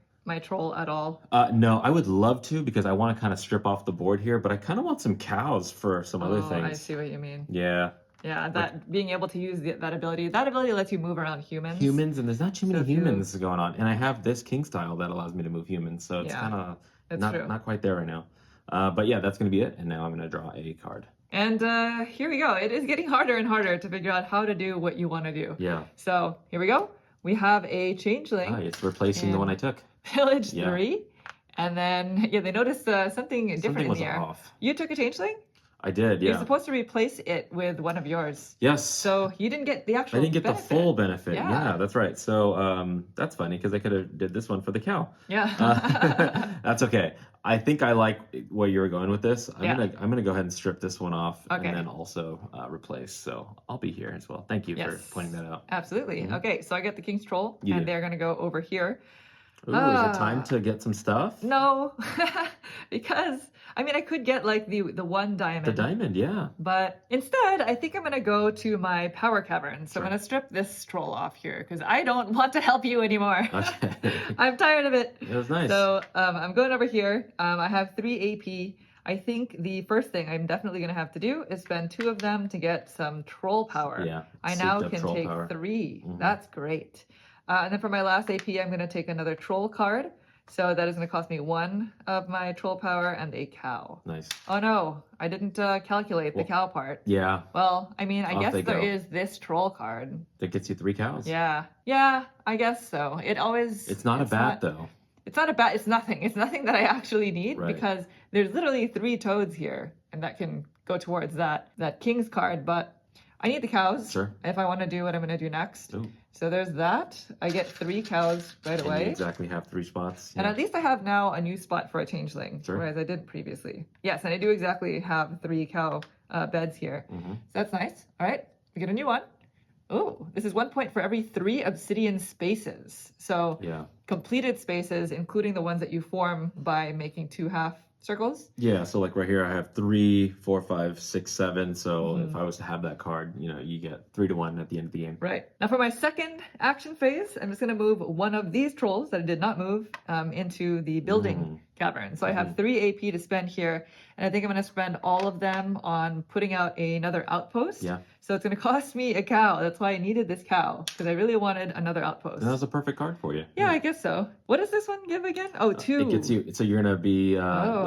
troll at all? No, I would love to because I want to kind of strip off the board here, but I kind of want some cows for some other things. I see what you mean. Yeah. Yeah, being able to use that ability lets you move around humans. And there's not too many humans going on. And I have this king style that allows me to move humans, so it's kind of not quite there right now. But yeah, that's going to be it. And now I'm going to draw a card. And here we go. It is getting harder and harder to figure out how to do what you want to do. Yeah. So here we go. We have a changeling. It's replacing the one I took. Village 3. And then, they noticed something different in the air. Off. You took a changeling? I did, yeah. You're supposed to replace it with one of yours. Yes. So you didn't get the actual benefit. I didn't get the full benefit. Yeah, that's right. So that's funny because I could have did this one for the cow. Yeah. That's okay. I think I like where you were going with this. I'm gonna go ahead and strip this one off and then also replace. So I'll be here as well. Thank you for pointing that out. Absolutely. Okay, so I get the King's Troll, and they're gonna go over here. Ooh, is it time to get some stuff? No, because I could get like the one diamond. The diamond, yeah. But instead, I think I'm gonna go to my power cavern. So I'm gonna strip this troll off here because I don't want to help you anymore. Okay. I'm tired of it. It was nice. So I'm going over here. I have 3 AP. I think the first thing I'm definitely going to have to do is spend 2 of them to get some troll power. Yeah. I now can take 3. That's great. And then for my last AP, I'm going to take another troll card So that is going to cost me 1 of my troll power and a cow. Nice. Oh no, I didn't calculate the cow part. Yeah. Well, I mean, I Off guess they there go. is this troll card. That gets you 3 cows. Yeah. Yeah, I guess so. It always... It's not a bat, though. It's not a bat. It's nothing. It's nothing that I actually need Right. because there's literally 3 toads here, and that can go towards that king's card. But I need the cows if I want to do what I'm going to do next. Ooh. So there's that. I get 3 cows right And away. you exactly have 3 spots. And at least I have now a new spot for a changeling, whereas I didn't previously. Yes, and I do exactly have 3 cow beds here. Mm-hmm. So that's nice. All right, we get a new one. Oh, this is 1 point for every 3 obsidian spaces. So completed spaces, including the ones that you form by making 2 half circles. Yeah, so like right here, I have 3, 4, 5, 6, 7. So if I was to have that card, you know, you get 3 to 1 at the end of the game. Right. Now for my second action phase, I'm just going to move 1 of these trolls that I did not move into the building cavern. So I have 3 AP to spend here, and I think I'm going to spend all of them on putting out another outpost. Yeah. So it's going to cost me a cow. That's why I needed this cow, because I really wanted another outpost. And that's a perfect card for you. Yeah, I guess so. What does this one give again? Oh, 2. It gets you, so you're going to be, you'll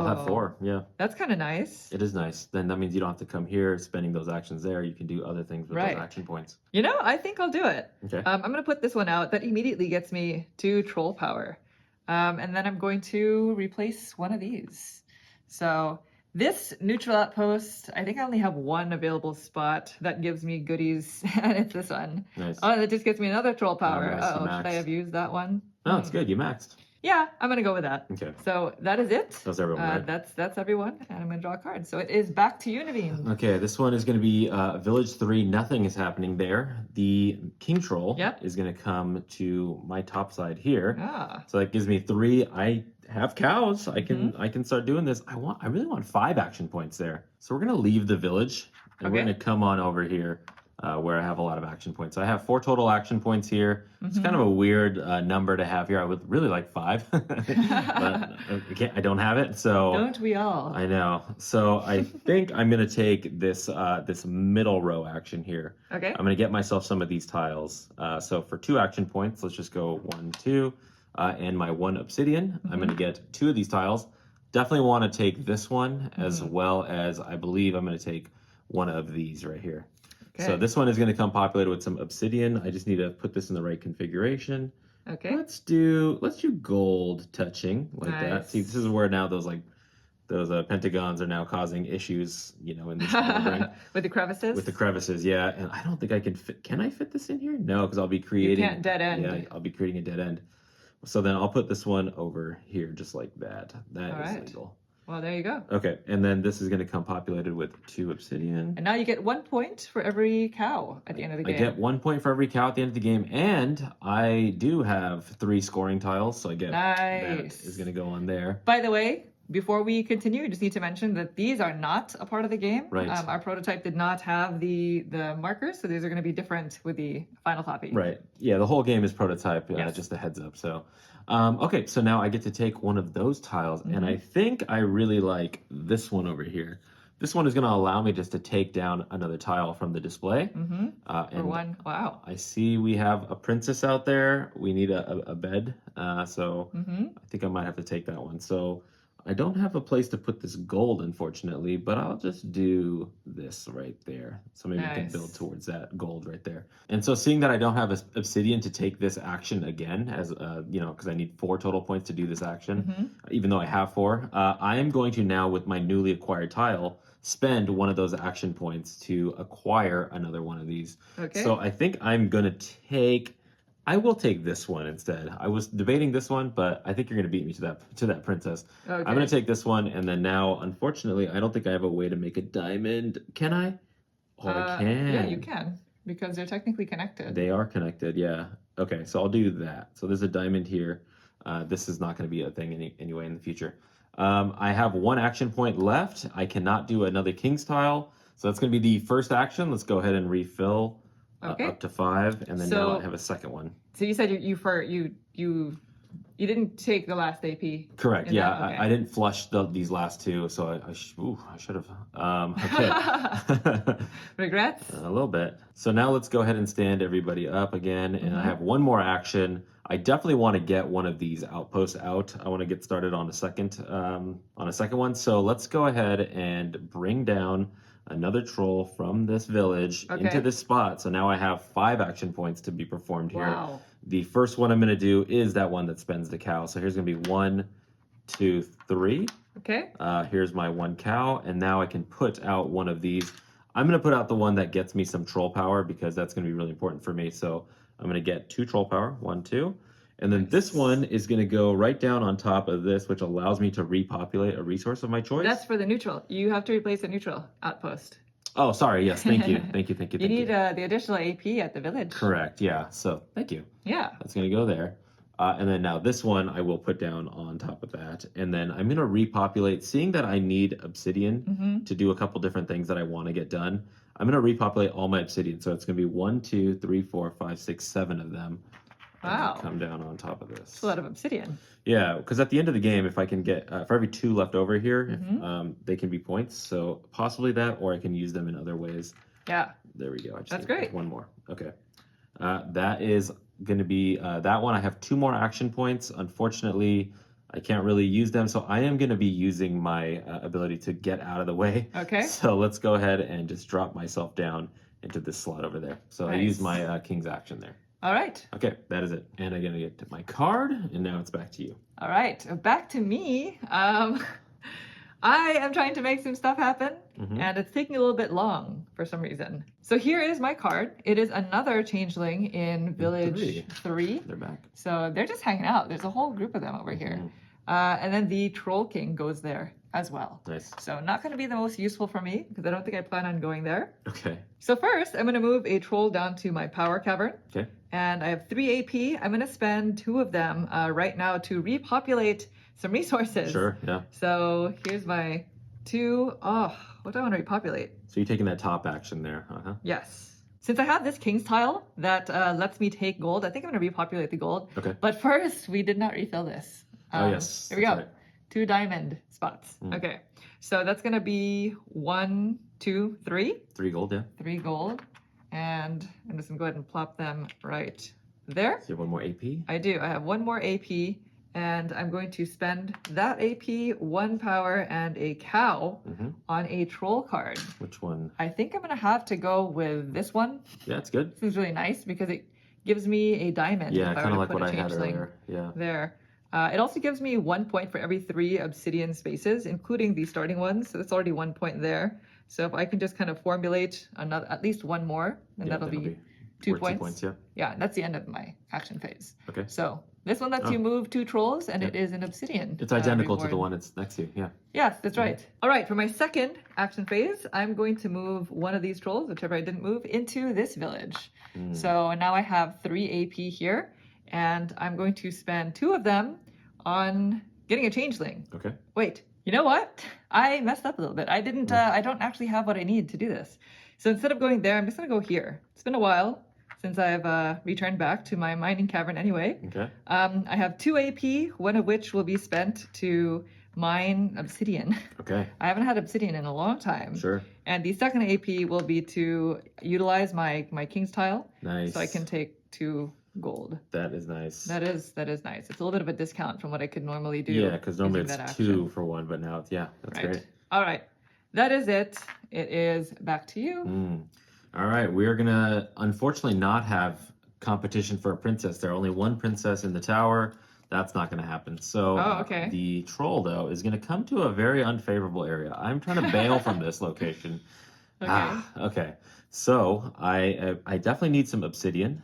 have 4. Yeah. That's kind of nice. It is nice. Then that means you don't have to come here spending those actions there. You can do other things with those action points. You know, I think I'll do it. Okay. I'm going to put this one out. That immediately gets me 2 troll power. And then I'm going to replace one of these. So this neutral outpost, I think I only have 1 available spot that gives me goodies, and it's this one. Nice. Oh, that just gets me another troll power. Nice. Oh, should I have used that one? No, it's good. You maxed. Yeah, I'm going to go with that. Okay. So that is it. That's everyone, right? That's everyone, and I'm going to draw a card. So it is back to you, Naveen. Okay, this one is going to be Village 3. Nothing is happening there. The King Troll is going to come to my top side here. So that gives me 3. I have cows. I can start doing this. I really want 5 action points there. So we're going to leave the village, and we're going to come on over here. Where I have a lot of action points. So I have 4 total action points here. It's kind of a weird number to have here. I would really like 5, but I don't have it. So don't we all? I know. So I think I'm going to take this this middle row action here. Okay. I'm going to get myself some of these tiles. So for 2 action points, let's just go 1, 2, and my 1 obsidian. I'm going to get 2 of these tiles. Definitely want to take this one as well as I believe I'm going to take 1 of these right here. So this one is going to come populated with some obsidian. I just need to put this in the right configuration. Okay. Let's do gold touching like that. See, this is where now those pentagons are now causing issues, you know, in this rendering. With the crevices? With the crevices, yeah. And I don't think I can fit. Can I fit this in here? No, because I'll be creating. You can't dead end. Yeah, I'll be creating a dead end. So then I'll put this one over here just like that. That is legal. Well, there you go. Okay, and then this is going to come populated with 2 obsidian. And now you get 1 point for every cow at the end of the game. I get 1 point for every cow at the end of the game, and I do have 3 scoring tiles, so I get that is going to go on there. By the way, before we continue, we just need to mention that these are not a part of the game. Right. Our prototype did not have the markers, so these are going to be different with the final copy. Right. Yeah, the whole game is prototype, just a heads up. So, okay, so now I get to take 1 of those tiles, and I think I really like this one over here. This one is going to allow me just to take down another tile from the display. For 1, wow. I see we have a princess out there. We need a bed, so I think I might have to take that one. So I don't have a place to put this gold, unfortunately, but I'll just do this right there. So maybe we can build towards that gold right there. And so seeing that I don't have obsidian to take this action again, as you know, because I need 4 total points to do this action, even though I have 4, I am going to now, with my newly acquired tile, spend 1 of those action points to acquire another one of these. Okay. So I think I'm going to take... I will take this one instead. I was debating this one, but I think you're going to beat me to that princess. Okay. I'm going to take this one, and then now, unfortunately, I don't think I have a way to make a diamond. Can I? Oh, I can. Yeah, you can, because they're technically connected. They are connected, yeah. Okay, so I'll do that. So there's a diamond here. This is not going to be a thing anyway in the future. I have 1 action point left. I cannot do another king's tile, so that's going to be the first action. Let's go ahead and refill. Up to 5, and then now I have a second one. So you said you You didn't take the last AP. Correct. in Yeah, that? Okay. I didn't flush these last two, so I should have. Okay. Regrets? A little bit. So now let's go ahead and stand everybody up again, and I Mm-hmm. have one more action. I definitely want to get one of these outposts out. I want to get started on a second one. So let's go ahead and bring down another troll from this village into Okay. this spot. So now I have 5 action points to be performed here. Wow. The first one I'm going to do is that one that spends the cow. So here's going to be 1, 2, 3. Okay. Here's my 1 cow, and now I can put out one of these. I'm going to put out the one that gets me some troll power because that's going to be really important for me. So I'm going to get 2 troll power, 1, 2. And then this one is going to go right down on top of this, which allows me to repopulate a resource of my choice. That's for the neutral. You have to replace the neutral outpost. Oh, sorry. Yes, thank you. Thank you. You need the additional AP at the village. Correct. Yeah. So thank you. Yeah. That's going to go there. And then now this one I will put down on top of that. And then I'm going to repopulate, seeing that I need obsidian to do a couple different things that I want to get done. I'm going to repopulate all my obsidian. So it's going to be 1, 2, 3, 4, 5, 6, 7 of them. Wow. Come down on top of this. It's a lot of obsidian. Yeah, because at the end of the game, if I can get, for every 2 left over here, they can be points. So possibly that, or I can use them in other ways. Yeah. There we go. I just That's need great. one more. Okay. That is going to be that one. I have 2 more action points. Unfortunately, I can't really use them. So I am going to be using my ability to get out of the way. Okay. So let's go ahead and just drop myself down into this slot over there. So I use my king's action there. All right. Okay, that is it. And I'm going to get to my card, and now it's back to you. All right. Back to me. I am trying to make some stuff happen, and it's taking a little bit long for some reason. So here is my card. It is another changeling in Village 3. They're back. So they're just hanging out. There's a whole group of them over here. And then the Troll King goes there as well. Nice. So not going to be the most useful for me, because I don't think I plan on going there. Okay. So first, I'm going to move a troll down to my power cavern. Okay. And I have 3 AP. I'm going to spend 2 of them right now to repopulate some resources. Sure, yeah. So here's my 2. Oh, what do I want to repopulate? So you're taking that top action there, Yes. Since I have this king's tile that lets me take gold, I think I'm going to repopulate the gold. Okay. But first, we did not refill this. Oh, yes. Here we go. Right. 2 diamond spots. Okay. So that's going to be 1, 2, 3. 3 gold, yeah. 3 gold. And I'm just going to go ahead and plop them right there. So you have 1 more AP? I do. I have 1 more AP, and I'm going to spend that AP, 1 power, and a cow on a troll card. Which one? I think I'm going to have to go with this one. Yeah, it's good. This is really nice because it gives me a diamond. Yeah, if I kind of were like to put what a I had changeling earlier. Yeah. there. It also gives me 1 point for every 3 obsidian spaces, including the starting ones. So that's already 1 point there. So if I can just kind of formulate at least 1 more, then that'll be 2 worth points. 2 points, yeah. Yeah, that's the end of my action phase. Okay. So this one lets you move 2 trolls, and it is an obsidian. It's identical to the reward. one it's next to, yeah. Yes, that's right. All right, for my second action phase, I'm going to move one of these trolls, whichever I didn't move, into this village. So now I have 3 AP here, and I'm going to spend 2 of them on getting a changeling. Okay. Wait, you know what? I messed up a little bit. I didn't. I don't actually have what I need to do this. So instead of going there, I'm just gonna go here. It's been a while since I've returned back to my mining cavern anyway. Okay. I have 2 AP, one of which will be spent to mine obsidian. Okay. I haven't had obsidian in a long time. Sure. And the second AP will be to utilize my king's tile. Nice. So I can take 2 gold. That is nice. That is nice. It's a little bit of a discount from what I could normally do. Yeah, because normally using it's that 2 action. for 1, but now it's, yeah, that's Right. great. All right. That is it. It is back to you. All right, we're gonna unfortunately not have competition for a princess. There are only 1 princess in the tower. That's not gonna happen. So okay. The troll though is gonna come to a very unfavorable area. I'm trying to bail from this location. Okay. Okay. So I definitely need some obsidian,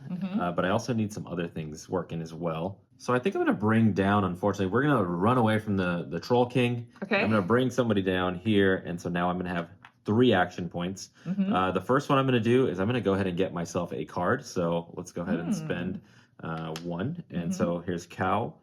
but I also need some other things working as well. So I think I'm gonna bring down. Unfortunately, we're gonna run away from the troll king. Okay. I'm gonna bring somebody down here, and so now I'm gonna have 3 action points. The first one I'm going to do is I'm going to go ahead and get myself a card. So let's go ahead and spend 1. And so here's cow,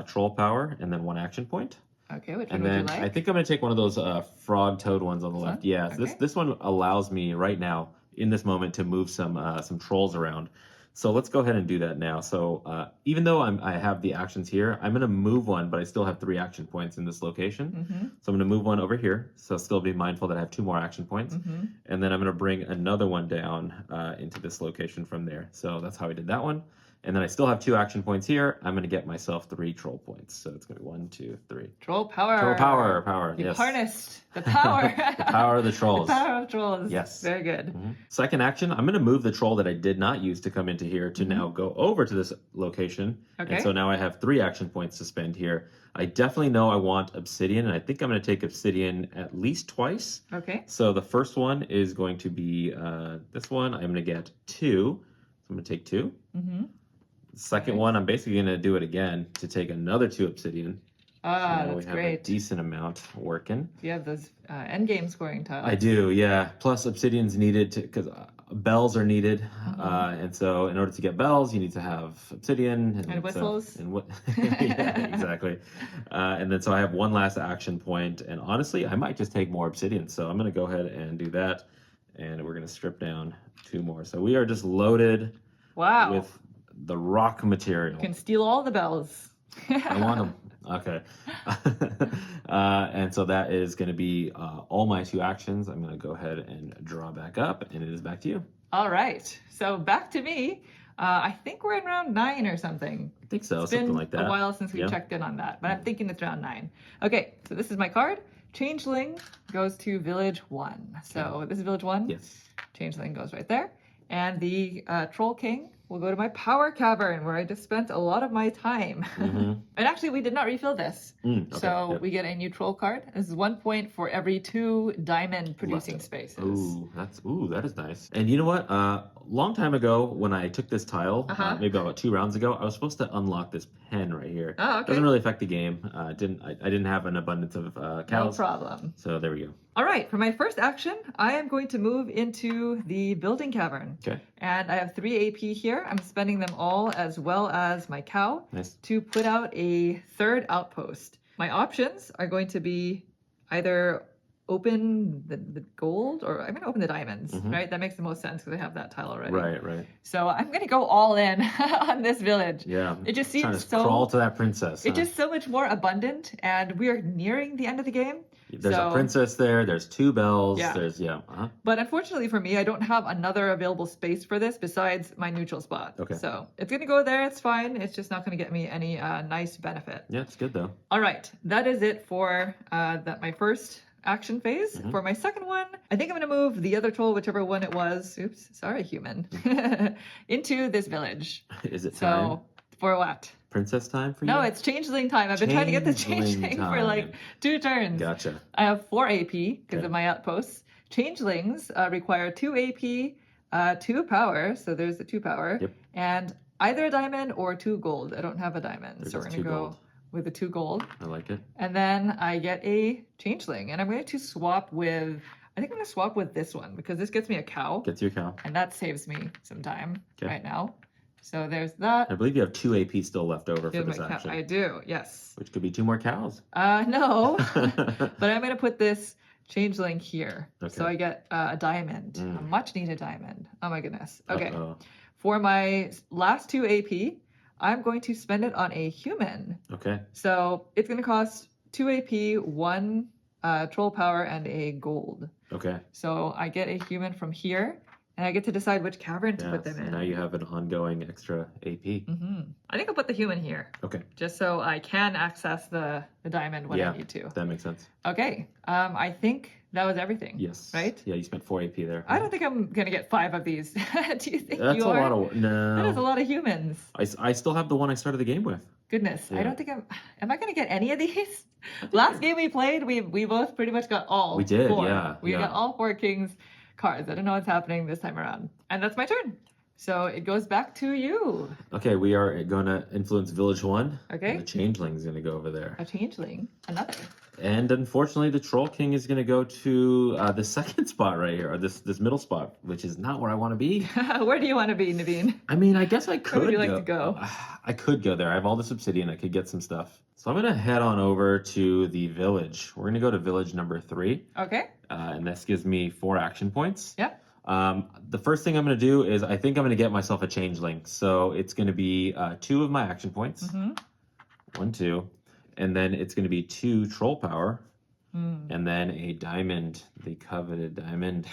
troll power, and then 1 action point. Okay, which And one would then you like? I think I'm going to take one of those frog toad ones on the left. Yeah, so Okay. this one allows me right now in this moment to move some trolls around. So let's go ahead and do that now. So even though I have the actions here, I'm going to move one, but I still have 3 action points in this location. So I'm going to move one over here. So still be mindful that I have 2 more action points. And then I'm going to bring another one down into this location from there. So that's how I did that one. And then I still have 2 action points here. I'm going to get myself 3 troll points. So it's going to be 1, 2, 3. Troll power. Troll power. You've yes. harnessed the power. The power of the trolls. The power of trolls. Yes. Very good. Second action, I'm going to move the troll that I did not use to come into here to now go over to this location. Okay. And so now I have 3 action points to spend here. I definitely know I want obsidian, and I think I'm going to take obsidian at least twice. Okay. So the first one is going to be this one. I'm going to get 2. So I'm going to take 2. The second one, I'm basically going to do it again to take another 2 obsidian. Ah, so that's we have great. a decent amount working. You have those end game scoring tiles. I do, yeah. Plus obsidian's needed because bells are needed, and so in order to get bells, you need to have obsidian And whistles. Yeah, exactly. And then so I have one last action point, and honestly, I might just take more obsidian. So I'm going to go ahead and do that, and we're going to strip down 2 more. So we are just loaded Wow. with the rock material. You can steal all the bells. I want them. Okay. And so that is going to be all my 2 actions. I'm going to go ahead and draw back up, and it is back to you. All right. So back to me. I think we're in round 9 or something. I think so, It's something been like that. a while since we checked in on that, but I'm thinking it's round 9. Okay, so this is my card. Changeling goes to village 1. So this is village 1. Yes. Changeling goes right there. And the Troll King will go to my power cavern where I just spent a lot of my time. And actually, we did not refill this. Okay, So we get a new troll card. This is 1 point for every 2 diamond producing Left. spaces. That is nice. And you know what? Long time ago, when I took this tile, maybe about 2 rounds ago, I was supposed to unlock this pen right here. Oh, okay. Doesn't really affect the game. I didn't have an abundance of cows. No problem. So there we go. All right, for my first action, I am going to move into the building cavern. Okay. And I have 3 AP here. I'm spending them all as well as my cow Nice. to put out a 3rd outpost. My options are going to be either open the gold or I'm going to open the diamonds, right? That makes the most sense because I have that tile already. Right. So I'm going to go all in on this village. Yeah. It just Trying seems to so... crawl to that princess. It's just so much more abundant, and we are nearing the end of the game. There's a princess there. There's 2 bells. Yeah. There's But unfortunately for me, I don't have another available space for this besides my neutral spot. Okay. So it's going to go there. It's fine. It's just not going to get me any nice benefit. Yeah, it's good though. All right. That is it for my first action phase. For my second one, I think I'm going to move the other troll, whichever one it was. Oops. Sorry, human. into this village. Is it time? So for what? Princess time for you? No, it's changeling time. I've been trying to get the changeling for like 2 turns. Gotcha. I have 4 AP because of my outposts. Changelings require 2 AP, 2 power. So there's the 2 power. Yep. And either a diamond or 2 gold. I don't have a diamond. There's so we're just going to 2 go gold. with the 2 gold. I like it. And then I get a changeling. And I'm going to swap with, I think I'm going to swap with this one because this gets me a cow. Gets your cow. And that saves me some time right now. So there's that. I believe you have 2 AP still left over for Here's this my cow. action. I do, yes. Which could be 2 more cows. No, but I'm going to put this changeling here. Okay. So I get a diamond, a much needed diamond. Oh my goodness. Okay. Uh-oh. For my last 2 AP, I'm going to spend it on a human. Okay. So it's going to cost 2 AP, 1 troll power, and a gold. Okay. So I get a human from here. And I get to decide which cavern to put them in. Now you have an ongoing extra AP. I think I'll put the human here. Okay. Just so I can access the diamond when I need to. That makes sense. Okay. I think that was everything. Yes. Right? Yeah, you spent 4 AP there. I don't think I'm going to get 5 of these. Do you think That's you a are? lot of... No. That is a lot of humans. I still have the one I started the game with. Goodness. Yeah. I don't think am I going to get any of these? Last game we played, we both pretty much got all We did, 4. yeah. We got all 4 kings cards. I don't know what's happening this time around. And that's my turn. So it goes back to you. Okay, we are going to influence Village 1. Okay. And the Changeling's going to go over there. A changeling. Another. And unfortunately, the Troll King is going to go to the second spot right here, or this middle spot, which is not where I want to be. Where do you want to be, Naveen? I mean, I guess I could Where would you like to go? I could go there. I have all this obsidian. I could get some stuff. So I'm going to head on over to the village. We're going to go to village number 3. Okay. And this gives me 4 action points. Yeah. the first thing I'm going to do is I think I'm going to get myself a changeling. So it's going to be 2 of my action points. 1, 2. And then it's going to be 2 troll power. And then a diamond, the coveted diamond,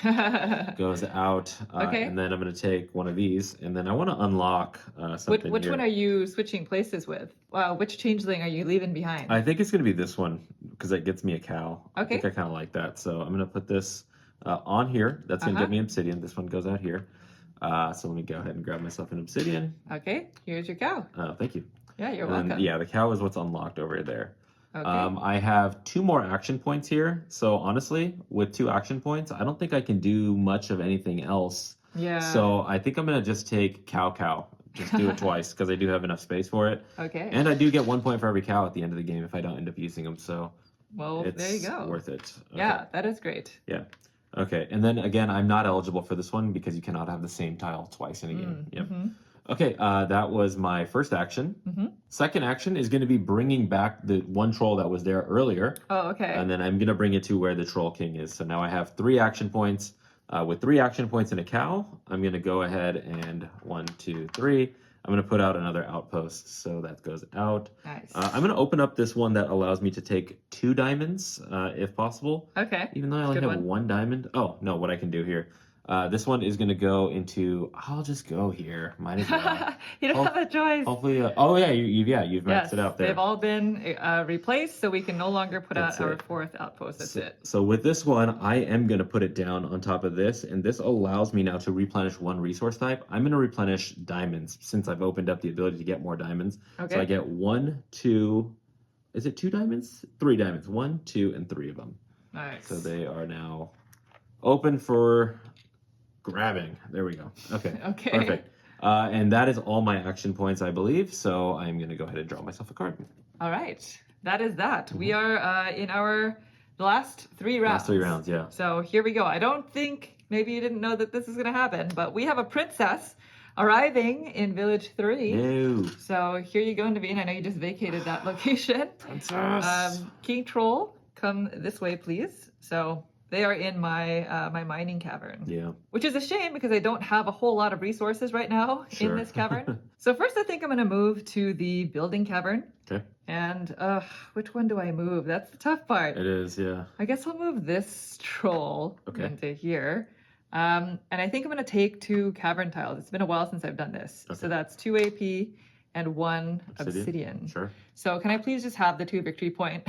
goes out. Okay. And then I'm going to take one of these. And then I want to unlock something Which here. one are you switching places with? Which changeling are you leaving behind? I think it's going to be this one because it gets me a cow. Okay. I think I kind of like that. So I'm going to put this on here. That's going to get me obsidian. This one goes out here. So let me go ahead and grab myself an obsidian. Okay, here's your cow. Thank you. Yeah, you're And welcome. yeah, the cow is what's unlocked over there. Okay. I have 2 more action points here. So honestly, with 2 action points, I don't think I can do much of anything else. Yeah. So I think I'm going to just take cow. Just do it twice because I do have enough space for it. Okay. And I do get 1 point for every cow at the end of the game if I don't end up using them. So well, it's there you go. worth it. Okay. Yeah, that is great. Yeah. Okay. And then again, I'm not eligible for this one because you cannot have the same tile twice in a game. Yep. Okay, that was my first action. Second action is going to be bringing back the one troll that was there earlier. Oh, okay. And then I'm going to bring it to where the troll king is. So now I have 3 action points. With 3 action points and a cow, I'm going to go ahead and 1, 2, 3. I'm going to put out another outpost. So that goes out. Nice. I'm going to open up this one that allows me to take 2 diamonds if possible. Okay. Even though I only have 1 diamond. Oh, no, what I can do here. This one is going to go into, I'll just go here. Might as well. You don't have a choice. Hopefully, oh yeah, you've maxed it out there. They've all been replaced, so we can no longer put out our 4th outpost. That's it. So with this one, I am going to put it down on top of this, and this allows me now to replenish 1 resource type. I'm going to replenish diamonds since I've opened up the ability to get more diamonds. Okay. So I get 1, 2, is it 2 diamonds? 3 diamonds. 1, 2, and 3 of them. Nice. So they are now open for grabbing. There we go. Okay. Okay. Perfect. And that is all my action points, I believe. So I'm going to go ahead and draw myself a card. All right. That is that. We are in our last 3 rounds. Last 3 rounds, yeah. So here we go. I don't think, maybe you didn't know that this is going to happen, but we have a princess arriving in Village 3. No. So here you go, Naveen. I know you just vacated that location. Princess. King Troll, come this way, please. So they are in my my mining cavern. Yeah. Which is a shame because I don't have a whole lot of resources right now in this cavern. So first I think I'm going to move to the building cavern. Okay. And which one do I move? That's the tough part. It is, yeah. I guess I'll move this troll into here. And I think I'm going to take 2 cavern tiles. It's been a while since I've done this. Okay. So that's 2 AP and 1 obsidian. Sure. So can I please just have the 2 victory point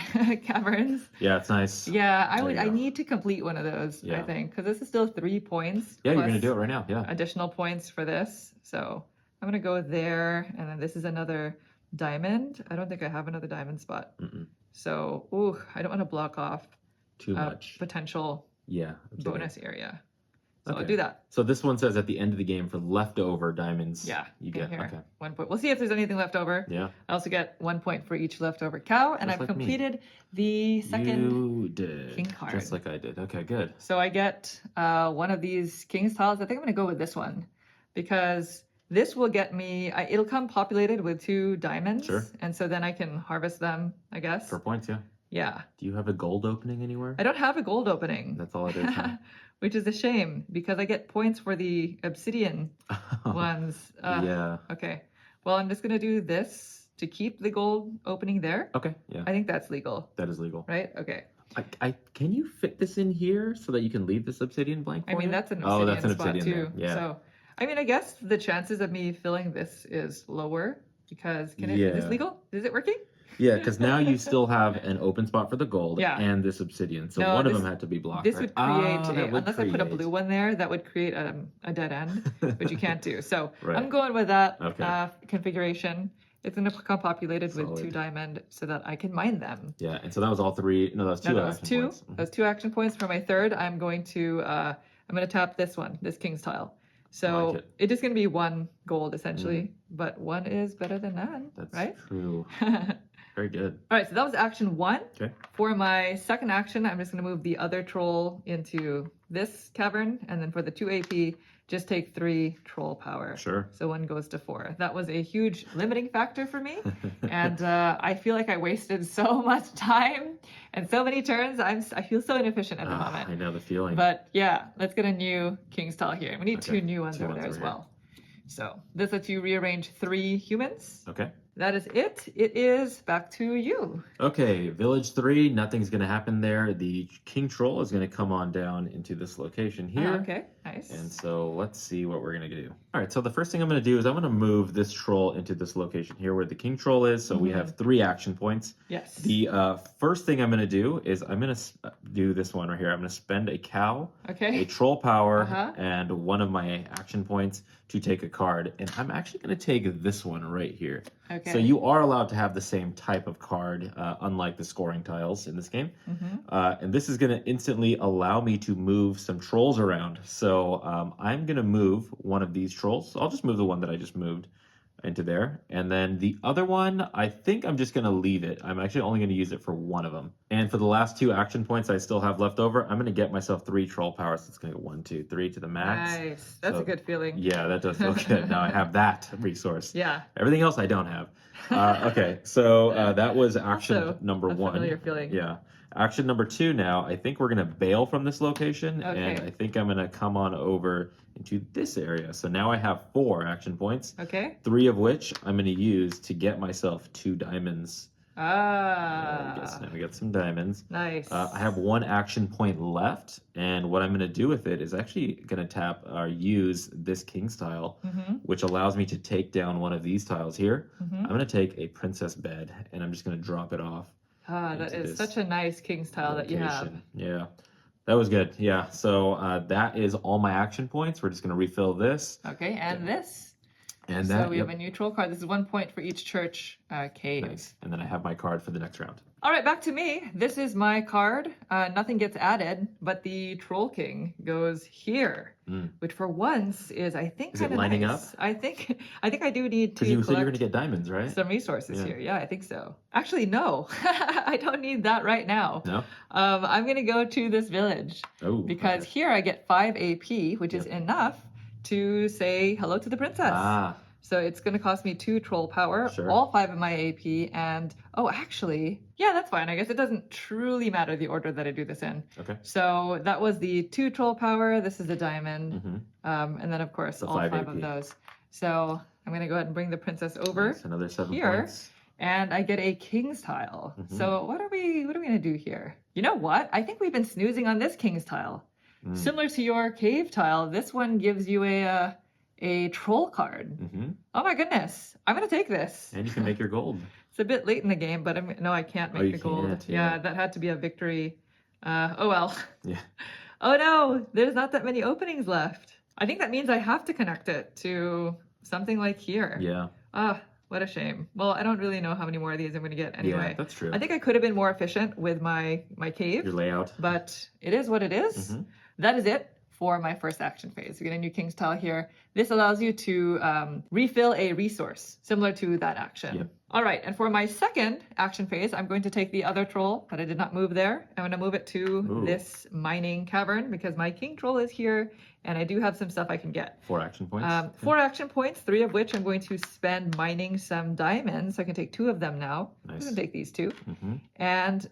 caverns? Yeah, it's nice. Yeah, I need to complete one of those, Yeah. I think, because this is still 3 points. Yeah, you're plus going to do it right now. Yeah. additional points for this. So I'm going to go there. And then this is another diamond. I don't think I have another diamond spot. So, ooh, I don't want to block off Too much. potential Yeah. bonus area. So Okay. I'll do that. So this one says at the end of the game for leftover diamonds. Yeah, You in get, here. okay. 1 point. We'll see if there's anything left over. Yeah. I also get 1 point for each leftover cow, and Just I've like me. completed the second You did. king card. Just like I did. Okay, good. So I get one of these king's tiles. I think I'm going to go with this one because this will get me, it'll come populated with 2 diamonds. Sure. And so then I can harvest them, I guess. For points, yeah. Yeah. Do you have a gold opening anywhere? I don't have a gold opening. That's all it is. Huh? Which is a shame because I get points for the obsidian ones. Yeah. Okay. Well, I'm just going to do this to keep the gold opening there. Okay. Yeah. I think that's legal, That is legal. right? Okay. Can you fit this in here so that you can leave this obsidian blank for I mean, you? that's an Oh, obsidian that's an spot obsidian too. there. Yeah. So, I mean, I guess the chances of me filling this is lower because is this Yeah. legal? Is it working? Yeah, because now you still have an open spot for the gold Yeah. and this obsidian. So No, one of this- them had to be blocked. This right? would create, unless I put a create. blue one there, that would create a dead end, which you can't do. So Right. I'm going with that Okay. configuration. It's going to become populated with 2 Solid. diamond so that I can mine them. Yeah, and so that was all 3. No, that was 2 No, those action 2. points. Those 2 action points for my third. I'm going to tap this one, this king's tile. So like it. it's just going to be 1 gold essentially, but 1 is better than none, That's right? true. Very good. All right, so that was action 1. Okay. For my second action, I'm just going to move the other troll into this cavern, and then for the 2 AP, just take 3 troll power. Sure. So 1 goes to 4. That was a huge limiting factor for me. And I feel like I wasted so much time and so many turns. I feel so inefficient at the moment. I know the feeling. But yeah, let's get a new king's tile here. We need 2 new ones 2 over ones there as over here. well. So this lets you rearrange 3 humans. Okay. That is it. It is back to you. Okay, village 3, nothing's going to happen there. The king troll is going to come on down into this location here. Okay, nice. And so let's see what we're going to do. All right, so the first thing I'm going to do is I'm going to move this troll into this location here where the king troll is. So we have 3 action points. Yes. The first thing I'm going to do is I'm going to do this one right here. I'm going to spend a cow, Okay. a troll power, Uh-huh. and one of my action points to take a card. And I'm actually going to take this one right here. Okay. So you are allowed to have the same type of card, unlike the scoring tiles in this game. And this is going to instantly allow me to move some trolls around. So I'm going to move one of these trolls. So I'll just move the one that I just moved into there. And then the other one, I think I'm just going to leave it. I'm actually only going to use it for one of them. And for the last 2 action points I still have left over, I'm going to get myself 3 troll powers. So it's going to go 1, 2, 3 to the max. Nice. That's So, a good feeling. Yeah, that does feel good. Now I have that resource. Yeah. Everything else I don't have. Okay, so that was action Also number a 1. familiar feeling. Yeah. Action number 2 now, I think we're going to bail from this location, and Okay. I think I'm going to come on over into this area. So now I have 4 action points, Okay. 3 of which I'm going to use to get myself 2 diamonds. Ah. Now we got some diamonds. Nice. I have 1 action point left, and what I'm going to do with it is actually going to tap or use this king's tile, which allows me to take down one of these tiles here. I'm going to take a princess bed, and I'm just going to drop it off. That into is this such a nice king's tile that you have. location. Yeah, that was good. Yeah, so that is all my action points. We're just going to refill this. Okay, and this. And So that, we have a neutral card. This is 1 point for each church cave. nice. And then I have my card for the next round. All right, back to me. This is my card. Nothing gets added, but the Troll King goes here, which for once is, I think, Is it kinda lining nice. I think I do need to Because you said you're going collect to get diamonds, right? some resources Yeah. here. Yeah, I think so. Actually, no, I don't need that right now. No? I'm gonna go to this village Oh, because okay. here I get 5 AP, which is enough to say hello to the princess. Ah, So it's going to cost me 2 troll power, Sure. all 5 of my AP, and oh, actually, yeah, that's fine. I guess it doesn't truly matter the order that I do this in. okay. So that was the 2 troll power. This is the diamond, and then of course The all 5 5 AP. of those. So I'm going to go ahead and bring the princess over, Nice. Another 7 here. points. and I get a king's tile. So what are we going to do here? You know what? I think we've been snoozing on this king's tile. Similar to your cave tile, this one gives you a troll card. Oh my goodness. I'm going to take this. And you can make your gold. It's a bit late in the game, but no, I can't make you the gold. can't, Yeah, yeah. that had to be a victory. Oh well. Yeah. Oh no, there's not that many openings left. I think that means I have to connect it to something like here. Yeah. Ah, what a shame. Well, I don't really know how many more of these I'm going to get anyway. Yeah, that's true. I think I could have been more efficient with my cave, Your layout. but it is what it is. That is it for my first action phase. We get a new king's tile here. This allows you to refill a resource similar to that action. Yep. All right, and for my second action phase, I'm going to take the other troll that I did not move there. I'm going to move it to this mining cavern because my king troll is here and I do have some stuff I can get. 4 action points. 4 action points, 3 of which I'm going to spend mining some diamonds. I can take 2 of them now. Nice. I'm going to take these 2. And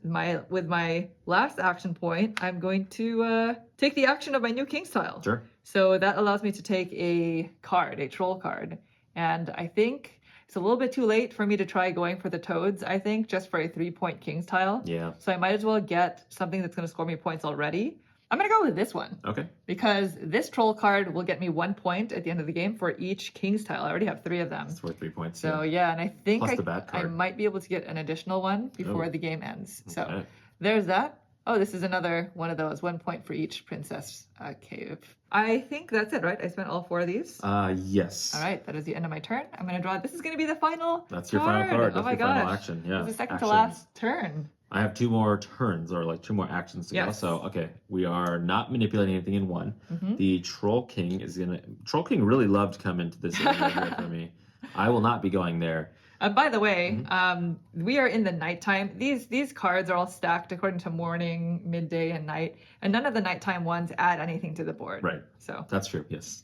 with my last action point, I'm going to take the action of my new king's tile. Sure. So that allows me to take a card, a troll card. And I think it's a little bit too late for me to try going for the toads, I think, just for a 3-point king's tile. Yeah. So I might as well get something that's going to score me points already. I'm going to go with this one. Okay. Because this troll card will get me 1 point at the end of the game for each king's tile. I already have 3 of them. It's worth 3 points. So yeah, and I think Plus the bad I card. might be able to get an additional one before Oh. the game ends. So Okay. there's that. Oh, this is another one of those. 1 point for each princess cave. I think that's it, right? I spent all 4 of these. Yes. All right, that is the end of my turn. I'm going to draw. This is going to be the final That's your final card. Oh That's my your final gosh. action. Yeah. It's the second Actions. to last turn. I have 2 more turns, or like 2 more actions to go. Yes. So, okay, we are not manipulating anything in one. Mm-hmm. The Troll King is gonna. Troll King really loved to come into this area here for me. I will not be going there. By the way, Mm-hmm. we are in the nighttime. These cards are all stacked according to morning, midday, and night, and none of the nighttime ones add anything to the board. Right. So That's true. Yes.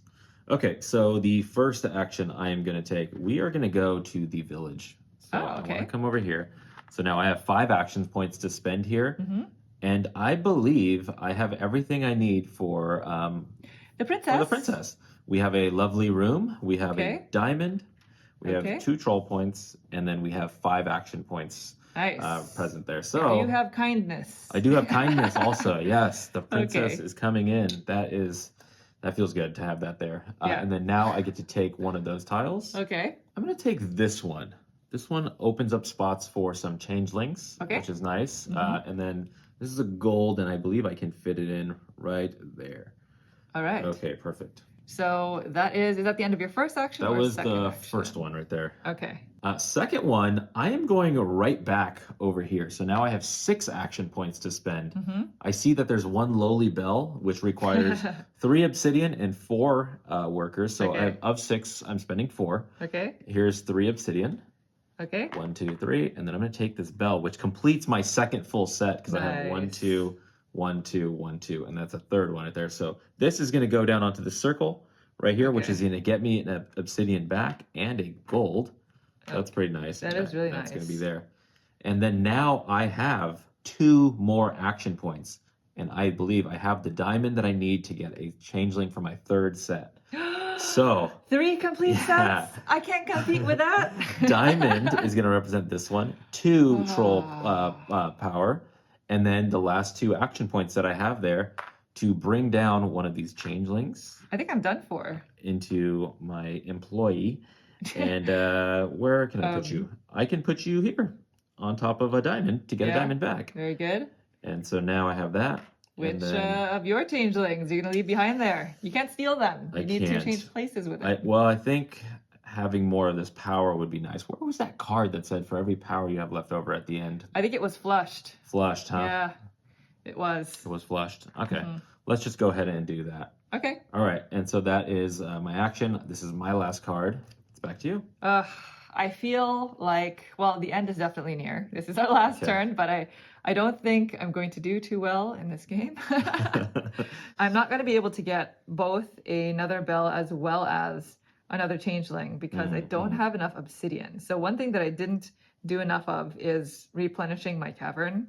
Okay, so the first action I am going to take, we are going to go to the village. So Oh, I want okay. to come over here. So now I have 5 action points to spend here. Mm-hmm. And I believe I have everything I need for The princess. for the princess. We have a lovely room. We have a Okay. diamond. We Okay. have 2 troll points, and then we have 5 action points Nice. present there. So you have kindness. I do have kindness also. Yes, the princess Okay. is coming in. That feels good to have that there. Yeah. And then now I get to take one of those tiles. Okay. I'm going to take this one. This one opens up spots for some changelings, Okay. which is nice. Mhm. And then this is a gold, and I believe I can fit it in right there. All right. Okay, perfect. So is that the end of your first action? That or was second the action? first one right there. Okay. Second one, I am going right back over here. So now I have 6 action points to spend. Mm-hmm. I see that there's 1 lowly bell, which requires 3 obsidian and 4 workers. So Okay. of 6, I'm spending 4. Okay. Here's 3 obsidian. Okay. 1, 2, 3, and then I'm going to take this bell, which completes my second full set because I have 1, Nice. 2, 1, 2, 1, 2, and that's a third one right there. So this is going to go down onto the circle right here, which Okay. is going to get me an obsidian back and a gold. That's pretty nice. That is really nice. That's going to be there. And then now I have 2 more action points, and I believe I have the diamond that I need to get a changeling for my 3rd set. So 3 complete yeah. sets. I can't compete with that. diamond is going to represent this one, 2 troll power, and then the last 2 action points that I have there to bring down one of these changelings I think I'm done for. into my employee. And where can I put you? I can put you here on top of a diamond to get a diamond back. Very good. And so now I have that. Which of your changelings are you going to leave behind there? You can't steal them. You need to change places with them. I think having more of this power would be nice. Where was that card that said for every power you have left over at the end? I think it was flushed. Flushed, huh? Yeah, it was. It was flushed. Okay. Mm-hmm. Let's just go ahead and do that. Okay. All right. And so that is my action. This is my last card. It's back to you. I feel like, well, the end is definitely near. This is our last turn, but I don't think I'm going to do too well in this game. I'm not going to be able to get both another bell as well as another changeling because I don't have enough obsidian. So one thing that I didn't do enough of is replenishing my cavern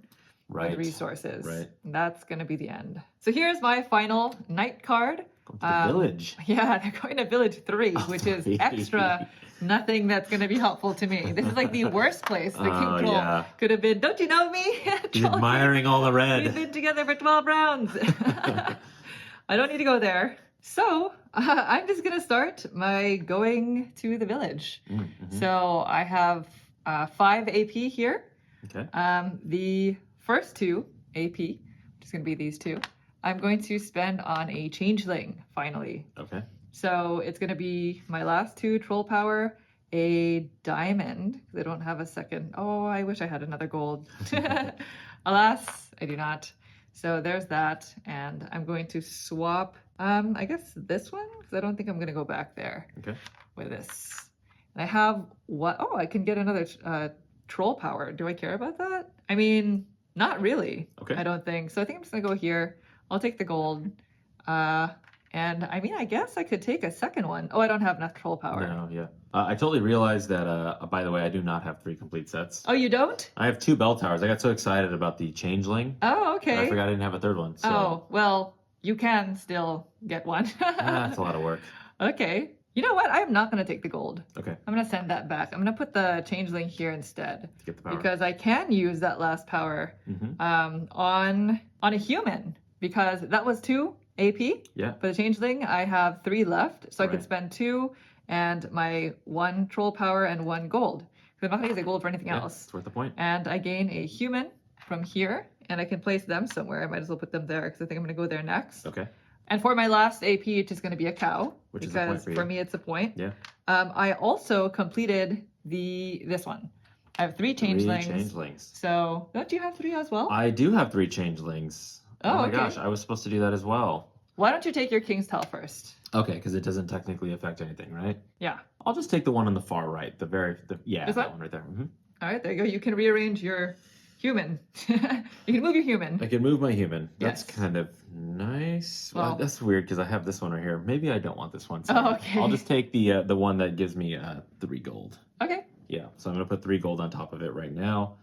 with resources. Right. And that's going to be the end. So here's my final night card. Go to the village. Yeah, they're going to village 3, which is extra nothing that's going to be helpful to me. This is like the worst place the king troll could have been. Don't you know me? He's admiring all the red. We've been together for 12 rounds. I don't need to go there. So I'm just going to start my going to the village. Mm-hmm. So I have 5 AP here. Okay. The first 2 AP, which is going to be these 2, I'm going to spend on a changeling, finally. Okay. So it's going to be my last 2 troll power, a diamond, because I don't have a second. Oh, I wish I had another gold. Alas, I do not. So there's that. And I'm going to swap, I guess this one, because I don't think I'm going to go back there with this. And I have what? Oh, I can get another troll power. Do I care about that? I mean, not really. Okay. I don't think. So I think I'm just going to go here. I'll take the gold. And I mean, I guess I could take a second one. Oh, I don't have enough troll power. No, yeah. I totally realized that, by the way, I do not have 3 complete sets. Oh, you don't? I have 2 bell towers. I got so excited about the changeling. Oh, okay. I forgot I didn't have a 3rd one. So. Oh, well, you can still get one. That's a lot of work. Okay. You know what? I'm not going to take the gold. Okay. I'm going to send that back. I'm going to put the changeling here instead. Get the power. Because I can use that last power on a human. Because that was 2 AP. Yeah. For the changeling, I have 3 left. So I could spend 2 and my 1 troll power and 1 gold. Because I'm not going to use the gold for anything else. It's worth the point. And I gain a human from here. And I can place them somewhere. I might as well put them there because I think I'm going to go there next. Okay. And for my last AP, it's just going to be a cow. Which is a point for you. For me, it's a point. Yeah. I also completed this one. I have 3 changelings. 3 changelings. So, don't you have 3 as well? I do have 3 changelings. Oh, my okay. gosh, I was supposed to do that as well. Why don't you take your King's Tail first? Okay, because it doesn't technically affect anything, right? Yeah. I'll just take the one on the far right. This that one? one right there. Mm-hmm. All right, there you go. You can rearrange your human. You can move your human. I can move my human. That's Yes. kind of nice. Well, Well- that's weird because I have this one right here. Maybe I don't want this one. Oh, okay. I'll just take the one that gives me 3 gold. Okay. Yeah, so I'm gonna put 3 gold on top of it right now,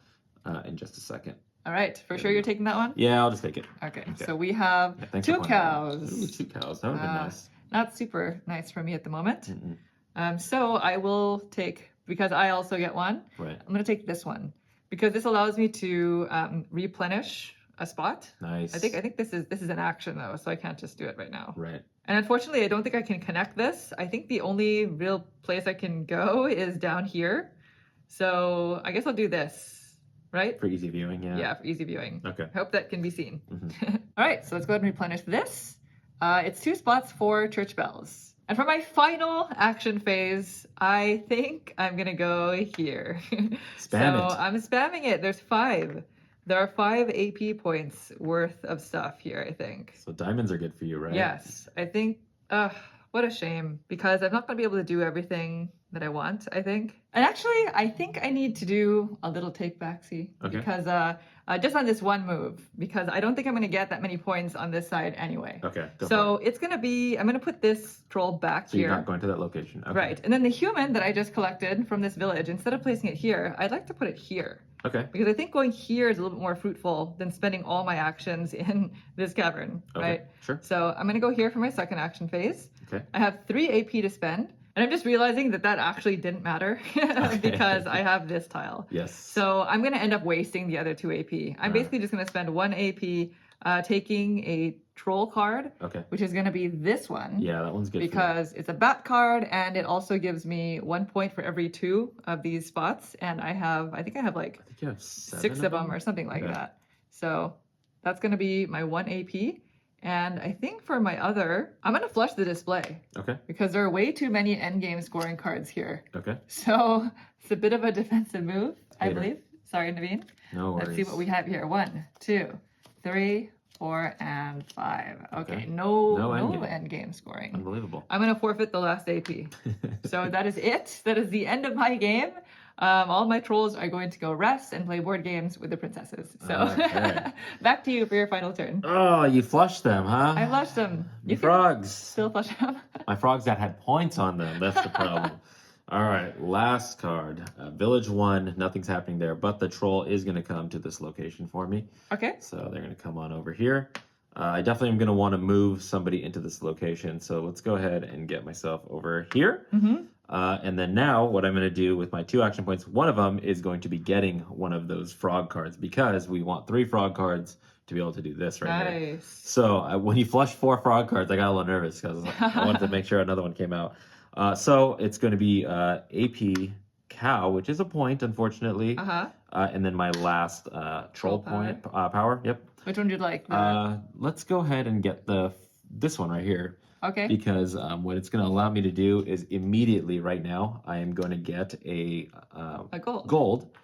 in just a second. All right. For sure you're taking that one? Yeah, I'll just take it. Okay. Okay. So we have Yeah, thanks for 2 pointing that out. cows. Ooh, 2 cows. That would be nice. Not super nice for me at the moment. Mm-mm. So I will take, because I also get one, Right. I'm going to take this one because this allows me to replenish a spot. Nice. I think this is an action though, so I can't just do it right now. Right. And unfortunately, I don't think I can connect this. I think the only real place I can go is down here. So I guess I'll do this, right? For easy viewing, yeah. Yeah, for easy viewing. Okay. I hope that can be seen. Mhm. All right, so let's go ahead and replenish this. It's 2 spots for church bells. And for my final action phase, I think I'm gonna go here. Spam So it. I'm spamming it. There's 5. There are 5 AP points worth of stuff here, I think. So diamonds are good for you, right? Yes, I think, what a shame, because I'm not gonna be able to do everything that I want, I think. And actually, I think I need to do a little take backsy Okay. because just on this one move, because I don't think I'm gonna get that many points on this side anyway. Okay. Go for So it. it's gonna be, I'm gonna put this troll back So here. you're not going to that location. Okay. Right, and then the human that I just collected from this village, instead of placing it here, I'd like to put it here. Okay. Because I think going here is a little bit more fruitful than spending all my actions in this cavern, Okay. right? Sure. So I'm gonna go here for my second action phase. Okay. I have 3 AP to spend, and I'm just realizing that actually didn't matter because I have this tile. Yes. So I'm gonna end up wasting the other 2 AP. I'm basically just gonna spend 1 AP taking a troll card, Okay. which is gonna be this one. Yeah, that one's good. Because it's a bat card and it also gives me 1 point for every 2 of these spots. And I think I have like I think you have 7 6 of them or something like Okay. that. So that's going to be my 1 AP. And I think for my other, I'm going to flush the display Okay. because there are way too many endgame scoring cards here. Okay. So it's a bit of a defensive move, I Later. believe. Sorry, Naveen. No worries. Let's see what we have here. 1, 2, 3, 4, and 5. Okay, no endgame scoring. Unbelievable. I'm going to forfeit the last AP. So that is it. That is the end of my game. All my trolls are going to go rest and play board games with the princesses. So Okay. back to you for your final turn. Oh, you flushed them, huh? I flushed them. You can frogs. still flush them. My frogs that had points on them. That's the problem. All right, last card. Village 1, nothing's happening there, but the troll is going to come to this location for me. Okay. So they're going to come on over here. I definitely am going to want to move somebody into this location. So let's go ahead and get myself over here. Mm-hmm. And then now what I'm going to do with my 2 action points, one of them is going to be getting one of those frog cards because we want 3 frog cards to be able to do this right here. Nice. So when you flushed 4 frog cards, I got a little nervous because I wanted to make sure another one came out. So it's going to be AP cow, which is a point, unfortunately. Uh-huh. And then my last troll point power. Yep. Which one would you like? Let's go ahead and get this one right here. Okay. Because what it's going to allow me to do is immediately right now, I am going to get a gold.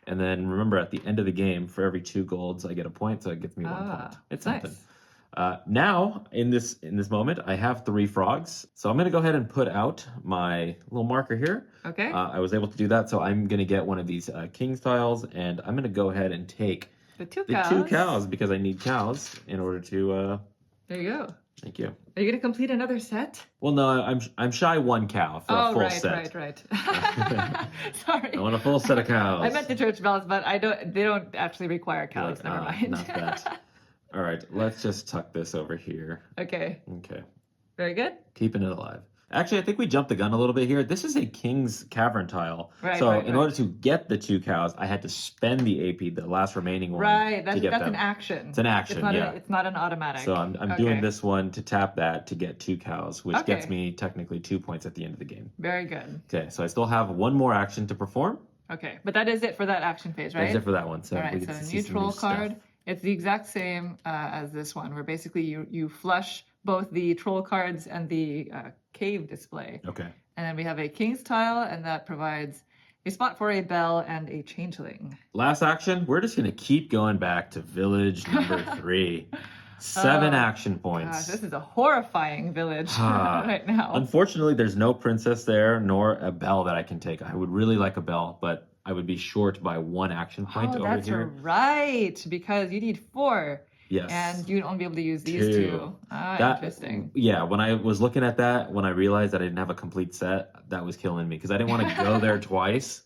And then remember, at the end of the game, for every 2 golds, I get a point, so it gets me 1 point. It's nice. something. Now, in this moment, I have 3 frogs. So I'm going to go ahead and put out my little marker here. Okay. I was able to do that, so I'm going to get one of these king's tiles, and I'm going to go ahead and take the 2 the cows. 2 cows because I need cows in order to... There you go. Thank you. Are you going to complete another set? Well, no, I'm shy 1 cow for a full set. Right. Sorry. I want a full set of cows. I meant the church bells, but they don't actually require cows. Never mind. Not that. All right, let's just tuck this over here. Okay. Okay. Very good. Keeping it alive. Actually, I think we jumped the gun a little bit here. This is a king's cavern tile. Right, so right, in right. order to get the 2 cows, I had to spend the AP, the last remaining one, Right. to get That's them. an action. It's an action, yeah. It's not an automatic. So I'm doing this one to tap that to get 2 cows, which Okay. gets me technically 2 points at the end of the game. Very good. Okay, so I still have 1 more action to perform. Okay, but that is it for that action phase, right? That's it for that one. So All we right, get to so see some neutral new stuff. card. It's the exact same as this one, where basically you flush both the troll cards and the cave display. Okay. And then we have a king's tile, and that provides a spot for a bell and a changeling. Last action, we're just going to keep going back to village number 3. 7 action points. Gosh, this is a horrifying village right now. Unfortunately, there's no princess there, nor a bell that I can take. I would really like a bell, but I would be short by 1 action point Oh, over that's here. right, because you need 4. Yes. And you'd only be able to use these 2. Interesting. Yeah, when I was looking at that, when I realized that I didn't have a complete set, that was killing me because I didn't want to go there twice.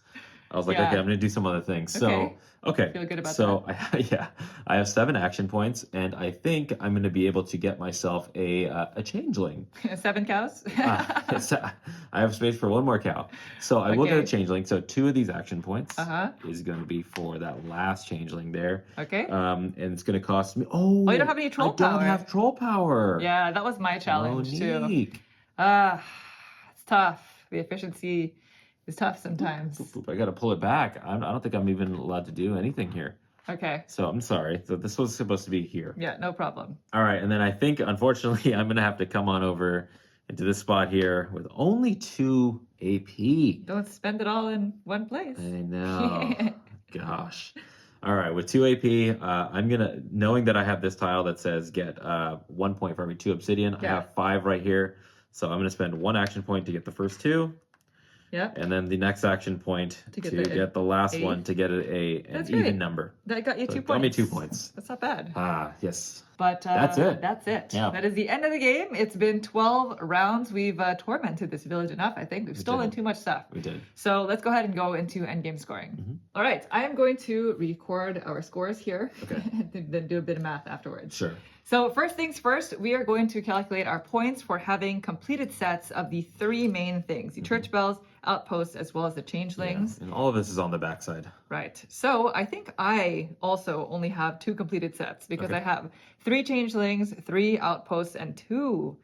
I was like, Yeah. okay, I'm gonna do some other things. Okay. Okay. Feel good about so I have 7 action points, and I think I'm gonna be able to get myself a changeling. 7 cows? I have space for 1 more cow. So I will get a Okay. changeling. So 2 of these action points Uh-huh. is gonna be for that last changeling there. Okay. And it's gonna cost me. Oh, you don't have any troll I power. don't have troll power. Yeah, that was my challenge too. Monique. It's tough. The efficiency is tough sometimes. I gotta pull it back. I don't think I'm even allowed to do anything here. Okay. So I'm sorry. So this was supposed to be here. Yeah, no problem. All right, and then I think unfortunately I'm gonna have to come on over into this spot here with only 2 AP. Don't spend it all in one place. I know. Gosh. All right, with 2 AP, I'm gonna, knowing that I have this tile that says get 1 point for every 2 obsidian. I Yeah. have 5 right here, so I'm gonna spend 1 action point to get the first 2. Yep. And then the next action point to get the last 8. one to get an That's even great. number. That got you So 2 it points. got me 2 points. That's not bad. Yes. But That's it. That's it. Yeah. That is the end of the game. It's been 12 rounds. We've tormented this village enough, I think. We've stolen did. too much stuff. We did. So let's go ahead and go into endgame scoring. Mm-hmm. All right. I am going to record our scores here. Okay. and then do a bit of math afterwards. Sure. So first things first, we are going to calculate our points for having completed sets of the 3 main things, the church bells, outposts, as well as the changelings. Yeah. And all of this is on the backside. Right. So I think I also only have 2 completed sets because Okay. I have 3 changelings, 3 outposts, and 2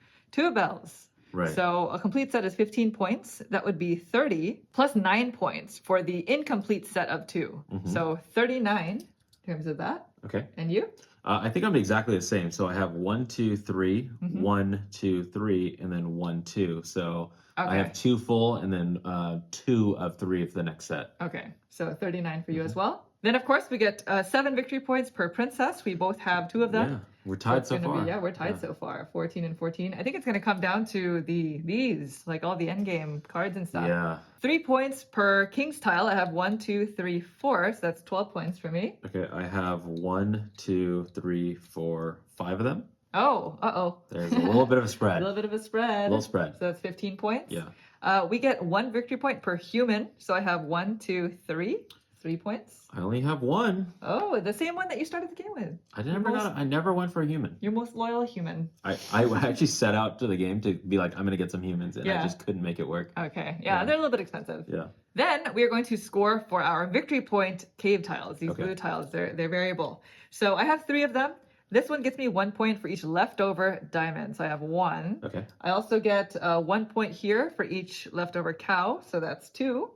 bells. Right. So a complete set is 15 points. That would be 30 plus 9 points for the incomplete set of 2. Mm-hmm. So 39 in terms of that. Okay. And you? I think I'm exactly the same. So I have 1, 2, 3, Mhm. 1, 2, 3, and then 1, 2. So Okay. I have 2 full, and then 2 of 3 for the next set. Okay, so 39 for you Mm-hmm. as well. Then, of course, we get 7 victory points per princess. We both have 2 of them. Yeah, we're tied it's so gonna far. Be, we're tied so far, 14 and 14. I think it's going to come down to these, like all the endgame cards and stuff. Yeah. 3 points per king's tile. I have 1, 2, 3, 4, so that's 12 points for me. Okay, I have 1, 2, 3, 4, 5 of them. Oh, uh-oh. There's a little bit of a A spread. little bit of a spread. Little spread. So that's 15 points. Yeah. We get 1 victory point per human. So I have 1, 2, 3. 3 points. I only have 1. Oh, the same one that you started the game with. I never went for a human. Your most loyal human. I actually set out to the game to be like, I'm going to get some humans, and Yeah. I just couldn't make it work. Okay, Yeah. they're a little bit expensive. Yeah. Then we are going to score for our victory point cave tiles. These Okay. blue tiles, they're variable. So I have 3 of them. This one gets me 1 point for each leftover diamond. So I have 1. Okay. I also get 1 point here for each leftover cow. So that's 2.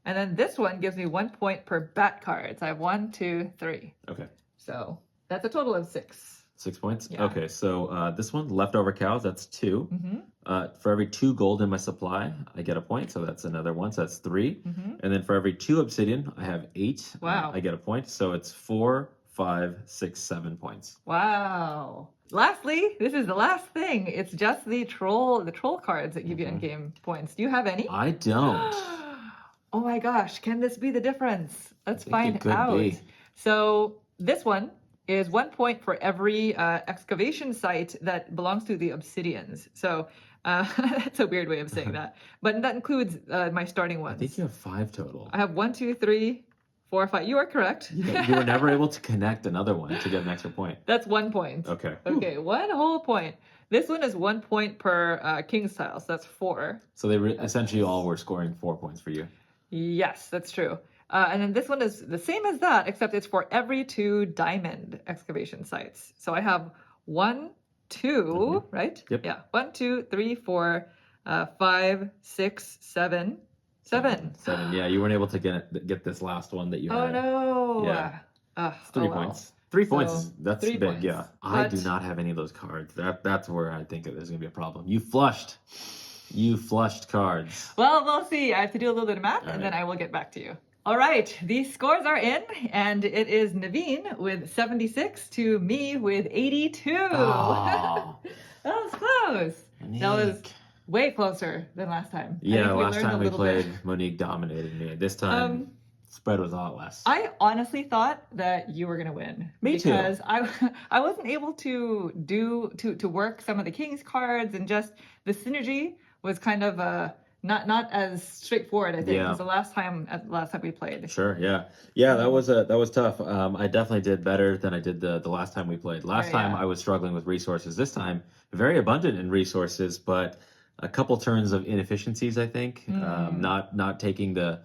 And then this one gives me 1 point per bat card. So I have 1, 2, 3. Okay. So that's a total of 6. 6 points? Yeah. Okay, so this one, leftover cows, that's 2. Mm-hmm. For every 2 gold in my supply, I get a point, so that's another 1, so that's 3. Mm-hmm. And then for every 2 obsidian, I have 8. Wow. I get a point, so it's 4, 5, 6, 7 points. Wow. Lastly, this is the last thing. It's just the troll cards that give you Mhm. in-game points. Do you have any? I don't. Oh my gosh, can this be the difference? Let's think find it could out. be. So this one is 1 point for every excavation site that belongs to the obsidians. So that's a weird way of saying that. But that includes my starting I ones. think you have 5 total. I have 1, 2, 3, 4, 5. You are correct. You were never able to connect another one to get an extra point. That's 1 point. Okay. Okay, 1 whole point. This one is 1 point per king's tile, so that's 4. So they essentially all were scoring 4 points for you. Yes, that's true. And then this one is the same as that, except it's for every 2 diamond excavation sites. So I have 1, 2, right? Yep. Yeah. 1, 2, 3, 4, 5, 6, 7. 7. 7. Yeah, you weren't able to get this last one that you Oh had. no. Yeah. It's 3 points. 3 points. So, That's 3 big. points. Yeah. I But- do not have any of those cards. That's where I think there's gonna be a problem. You flushed cards. Well, we'll see. I have to do a little bit of math, All and right. then I will get back to you. All right, these scores are in, and it is Naveen with 76 to me with 82. Oh, That was close. That was Monique. way closer than last time. I Yeah, think last learned a time we little played, bit. Monique dominated me. This time, Spread was a lot less. I honestly thought that you were gonna win. Me too. Because I wasn't able to work some of the king's cards, and just the synergy was kind of not as straightforward, I think, Yeah. as the last time we played. Sure, yeah, that was tough. I definitely did better than I did the last time we played. Last time yeah. I was struggling with resources. This time, very abundant in resources, but a couple turns of inefficiencies, I think. Not taking the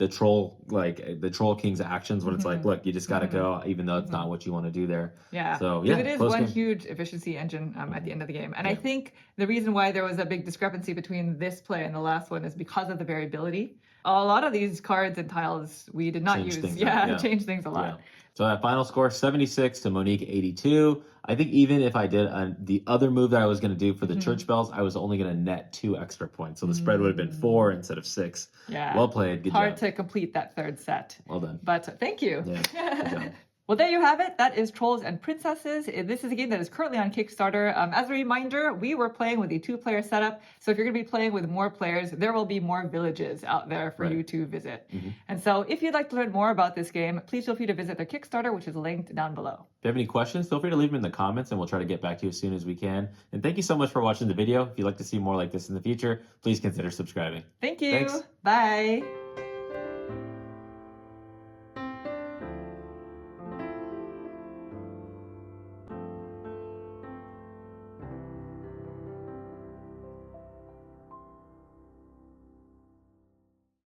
troll, like the troll king's actions when it's like, look, you just got to go, even though it's not what you want to do there. Yeah. So Because yeah, it is close one game. huge efficiency engine at the end of the game. And I Yeah. think the reason why there was a big discrepancy between this play and the last one is because of the variability. A lot of these cards and tiles we did not Change use. things up, Yeah, yeah. change things a lot. Yeah. So that final score, 76 to Monique 82. I think even if I did the other move that I was going to do for the church bells, I was only going to net 2 extra points. So the spread would have been 4 instead of 6. Yeah. Well played. Good Hard job. to complete that third set. Well done. But thank you. Yeah. Good job. Well, there you have it. That is Trolls and Princesses. This is a game that is currently on Kickstarter. As a reminder, we were playing with a 2-player setup. So if you're going to be playing with more players, there will be more villages out there for you to visit. And so if you'd like to learn more about this game, please feel free to visit their Kickstarter, which is linked down below. If you have any questions, feel free to leave them in the comments and we'll try to get back to you as soon as we can. And thank you so much for watching the video. If you'd like to see more like this in the future, please consider subscribing. Thank you. Thanks. Bye.